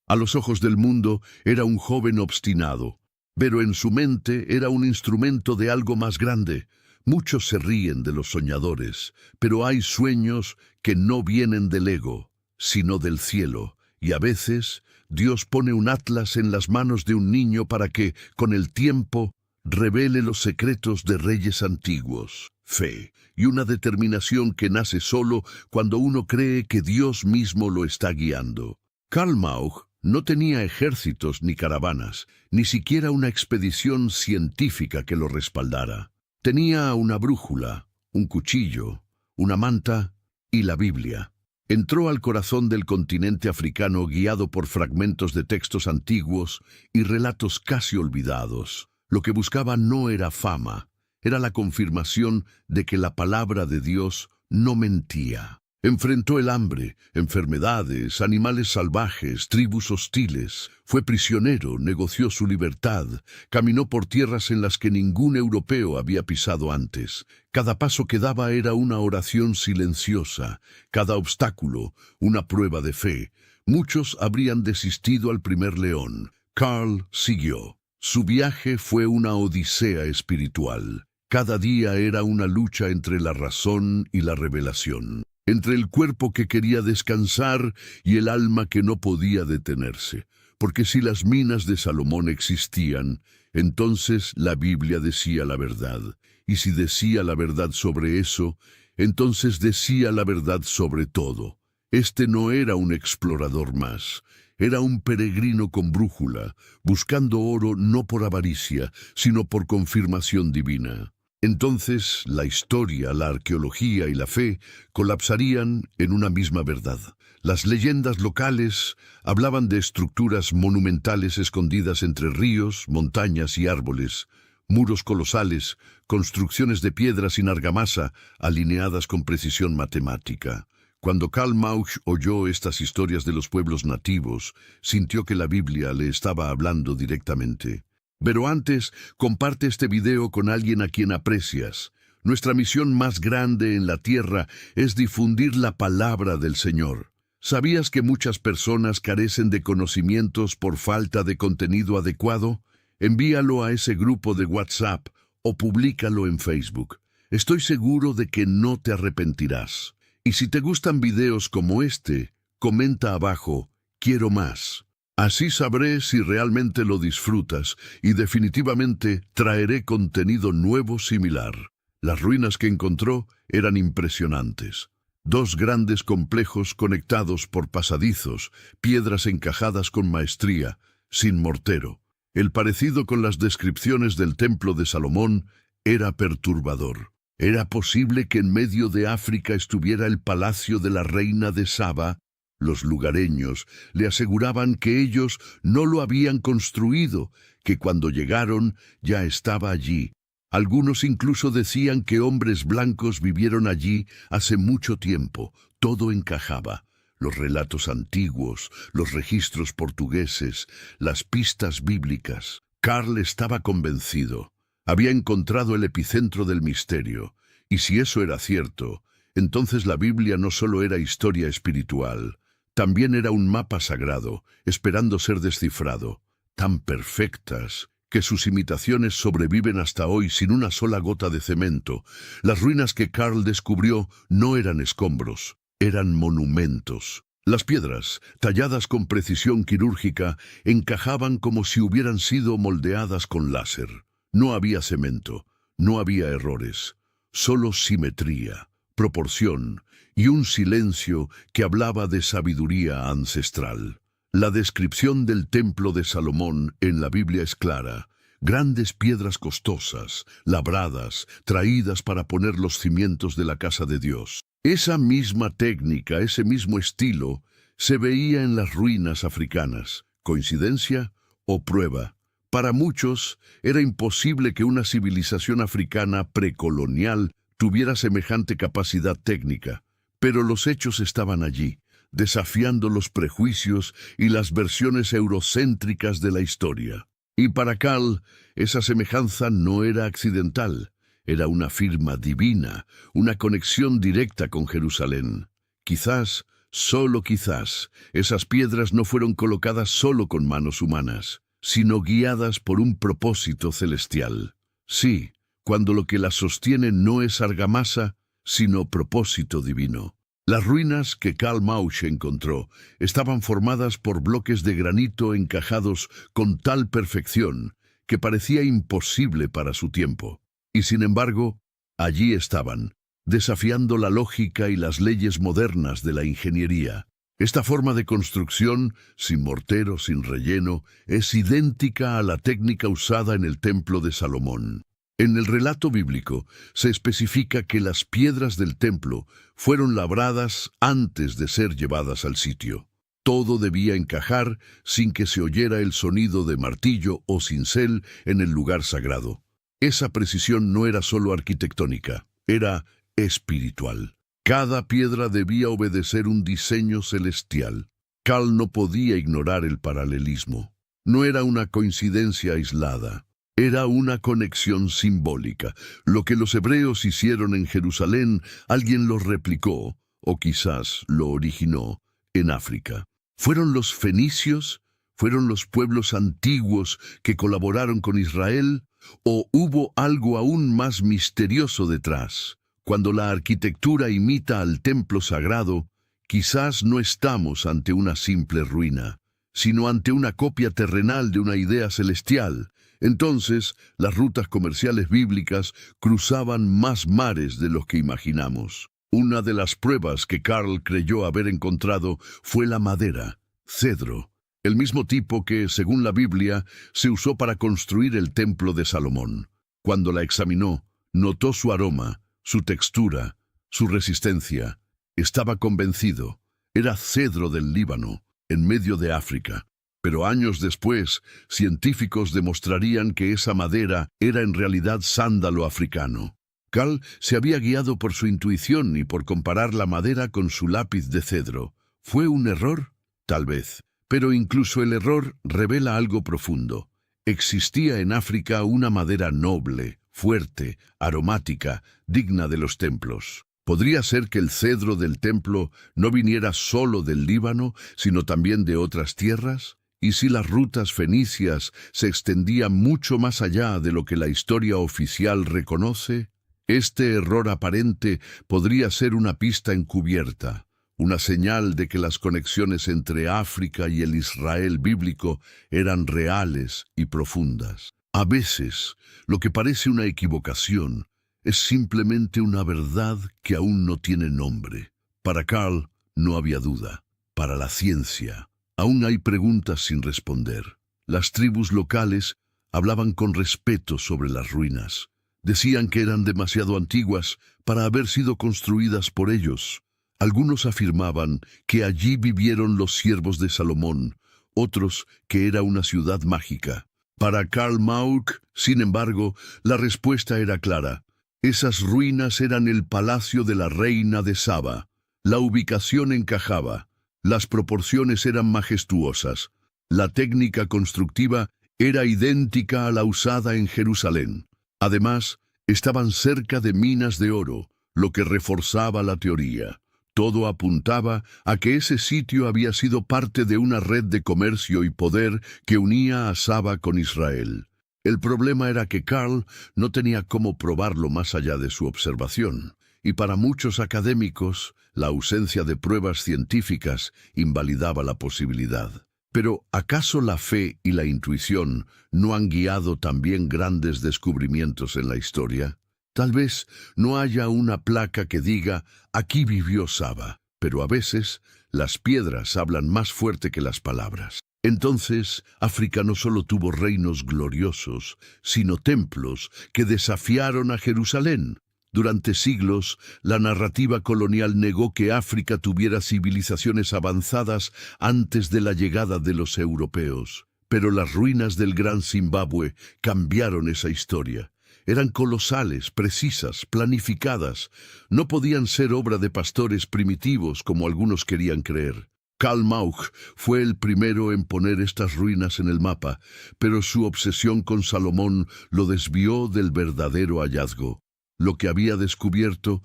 A los ojos del mundo era un joven obstinado, pero en su mente era un instrumento de algo más grande. Muchos se ríen de los soñadores, pero hay sueños que no vienen del ego, sino del cielo, y a veces Dios pone un atlas en las manos de un niño para que, con el tiempo, revele los secretos de reyes antiguos. Fe y una determinación que nace solo cuando uno cree que Dios mismo lo está guiando. Karl Mauch no tenía ejércitos ni caravanas, ni siquiera una expedición científica que lo respaldara. Tenía una brújula, un cuchillo, una manta y la Biblia. Entró al corazón del continente africano guiado por fragmentos de textos antiguos y relatos casi olvidados. Lo que buscaba no era fama, era la confirmación de que la palabra de Dios no mentía. Enfrentó el hambre, enfermedades, animales salvajes, tribus hostiles. Fue prisionero, negoció su libertad, caminó por tierras en las que ningún europeo había pisado antes. Cada paso que daba era una oración silenciosa, cada obstáculo una prueba de fe. Muchos habrían desistido al primer león. Karl siguió. Su viaje fue una odisea espiritual. Cada día era una lucha entre la razón y la revelación, entre el cuerpo que quería descansar y el alma que no podía detenerse. Porque si las minas de Salomón existían, entonces la Biblia decía la verdad. Y si decía la verdad sobre eso, entonces decía la verdad sobre todo. Este no era un explorador más. Era un peregrino con brújula, buscando oro no por avaricia, sino por confirmación divina. Entonces, la historia, la arqueología y la fe colapsarían en una misma verdad. Las leyendas locales hablaban de estructuras monumentales escondidas entre ríos, montañas y árboles, muros colosales, construcciones de piedra sin argamasa, alineadas con precisión matemática. Cuando Karl Mauch oyó estas historias de los pueblos nativos, sintió que la Biblia le estaba hablando directamente. Pero antes, comparte este video con alguien a quien aprecias. Nuestra misión más grande en la tierra es difundir la palabra del Señor. ¿Sabías que muchas personas carecen de conocimientos por falta de contenido adecuado? Envíalo a ese grupo de WhatsApp o públicalo en Facebook. Estoy seguro de que no te arrepentirás. Y si te gustan videos como este, comenta abajo, quiero más. Así sabré si realmente lo disfrutas y definitivamente traeré contenido nuevo similar. Las ruinas que encontró eran impresionantes. 2 grandes complejos conectados por pasadizos, piedras encajadas con maestría, sin mortero. El parecido con las descripciones del Templo de Salomón era perturbador. ¿Era posible que en medio de África estuviera el palacio de la reina de Saba? Los lugareños le aseguraban que ellos no lo habían construido, que cuando llegaron ya estaba allí. Algunos incluso decían que hombres blancos vivieron allí hace mucho tiempo. Todo encajaba. Los relatos antiguos, los registros portugueses, las pistas bíblicas. Karl estaba convencido. Había encontrado el epicentro del misterio. Y si eso era cierto, entonces la Biblia no solo era historia espiritual, también era un mapa sagrado, esperando ser descifrado. Tan perfectas que sus imitaciones sobreviven hasta hoy sin una sola gota de cemento. Las ruinas que Karl descubrió no eran escombros, eran monumentos. Las piedras, talladas con precisión quirúrgica, encajaban como si hubieran sido moldeadas con láser. No había cemento, no había errores, solo simetría, proporción y un silencio que hablaba de sabiduría ancestral. La descripción del Templo de Salomón en la Biblia es clara. Grandes piedras costosas, labradas, traídas para poner los cimientos de la casa de Dios. Esa misma técnica, ese mismo estilo, se veía en las ruinas africanas. ¿Coincidencia o prueba? Para muchos, era imposible que una civilización africana precolonial tuviera semejante capacidad técnica, pero los hechos estaban allí, desafiando los prejuicios y las versiones eurocéntricas de la historia. Y para Karl, esa semejanza no era accidental, era una firma divina, una conexión directa con Jerusalén. Quizás, solo quizás, esas piedras no fueron colocadas solo con manos humanas, sino guiadas por un propósito celestial. Sí, cuando lo que las sostiene no es argamasa, sino propósito divino. Las ruinas que Karl Mausch encontró estaban formadas por bloques de granito encajados con tal perfección que parecía imposible para su tiempo. Y sin embargo, allí estaban, desafiando la lógica y las leyes modernas de la ingeniería. Esta forma de construcción, sin mortero, sin relleno, es idéntica a la técnica usada en el Templo de Salomón. En el relato bíblico se especifica que las piedras del templo fueron labradas antes de ser llevadas al sitio. Todo debía encajar sin que se oyera el sonido de martillo o cincel en el lugar sagrado. Esa precisión no era solo arquitectónica, era espiritual. Cada piedra debía obedecer un diseño celestial. Karl no podía ignorar el paralelismo. No era una coincidencia aislada. Era una conexión simbólica. Lo que los hebreos hicieron en Jerusalén, alguien lo replicó, o quizás lo originó, en África. ¿Fueron los fenicios? ¿Fueron los pueblos antiguos que colaboraron con Israel? ¿O hubo algo aún más misterioso detrás? Cuando la arquitectura imita al templo sagrado, quizás no estamos ante una simple ruina, sino ante una copia terrenal de una idea celestial. Entonces, las rutas comerciales bíblicas cruzaban más mares de los que imaginamos. Una de las pruebas que Karl creyó haber encontrado fue la madera, cedro, el mismo tipo que, según la Biblia, se usó para construir el Templo de Salomón. Cuando la examinó, notó su aroma, su textura, su resistencia. Estaba convencido. Era cedro del Líbano, en medio de África. Pero años después, científicos demostrarían que esa madera era en realidad sándalo africano. Karl se había guiado por su intuición y por comparar la madera con su lápiz de cedro. ¿Fue un error? Tal vez. Pero incluso el error revela algo profundo. Existía en África una madera noble, fuerte, aromática, digna de los templos. ¿Podría ser que el cedro del templo no viniera solo del Líbano, sino también de otras tierras? ¿Y si las rutas fenicias se extendían mucho más allá de lo que la historia oficial reconoce? Este error aparente podría ser una pista encubierta, una señal de que las conexiones entre África y el Israel bíblico eran reales y profundas. A veces, lo que parece una equivocación es simplemente una verdad que aún no tiene nombre. Para Karl no había duda. Para la ciencia, aún hay preguntas sin responder. Las tribus locales hablaban con respeto sobre las ruinas. Decían que eran demasiado antiguas para haber sido construidas por ellos. Algunos afirmaban que allí vivieron los siervos de Salomón, otros que era una ciudad mágica. Para Karl Mauck, sin embargo, la respuesta era clara. Esas ruinas eran el palacio de la reina de Saba. La ubicación encajaba. Las proporciones eran majestuosas. La técnica constructiva era idéntica a la usada en Jerusalén. Además, estaban cerca de minas de oro, lo que reforzaba la teoría. Todo apuntaba a que ese sitio había sido parte de una red de comercio y poder que unía a Saba con Israel. El problema era que Karl no tenía cómo probarlo más allá de su observación, y para muchos académicos, la ausencia de pruebas científicas invalidaba la posibilidad. Pero, ¿acaso la fe y la intuición no han guiado también grandes descubrimientos en la historia? Tal vez no haya una placa que diga, aquí vivió Saba, pero a veces las piedras hablan más fuerte que las palabras. Entonces, África no solo tuvo reinos gloriosos, sino templos que desafiaron a Jerusalén. Durante siglos, la narrativa colonial negó que África tuviera civilizaciones avanzadas antes de la llegada de los europeos. Pero las ruinas del Gran Zimbabue cambiaron esa historia. Eran colosales, precisas, planificadas. No podían ser obra de pastores primitivos como algunos querían creer. Karl Mauck fue el primero en poner estas ruinas en el mapa, pero su obsesión con Salomón lo desvió del verdadero hallazgo. Lo que había descubierto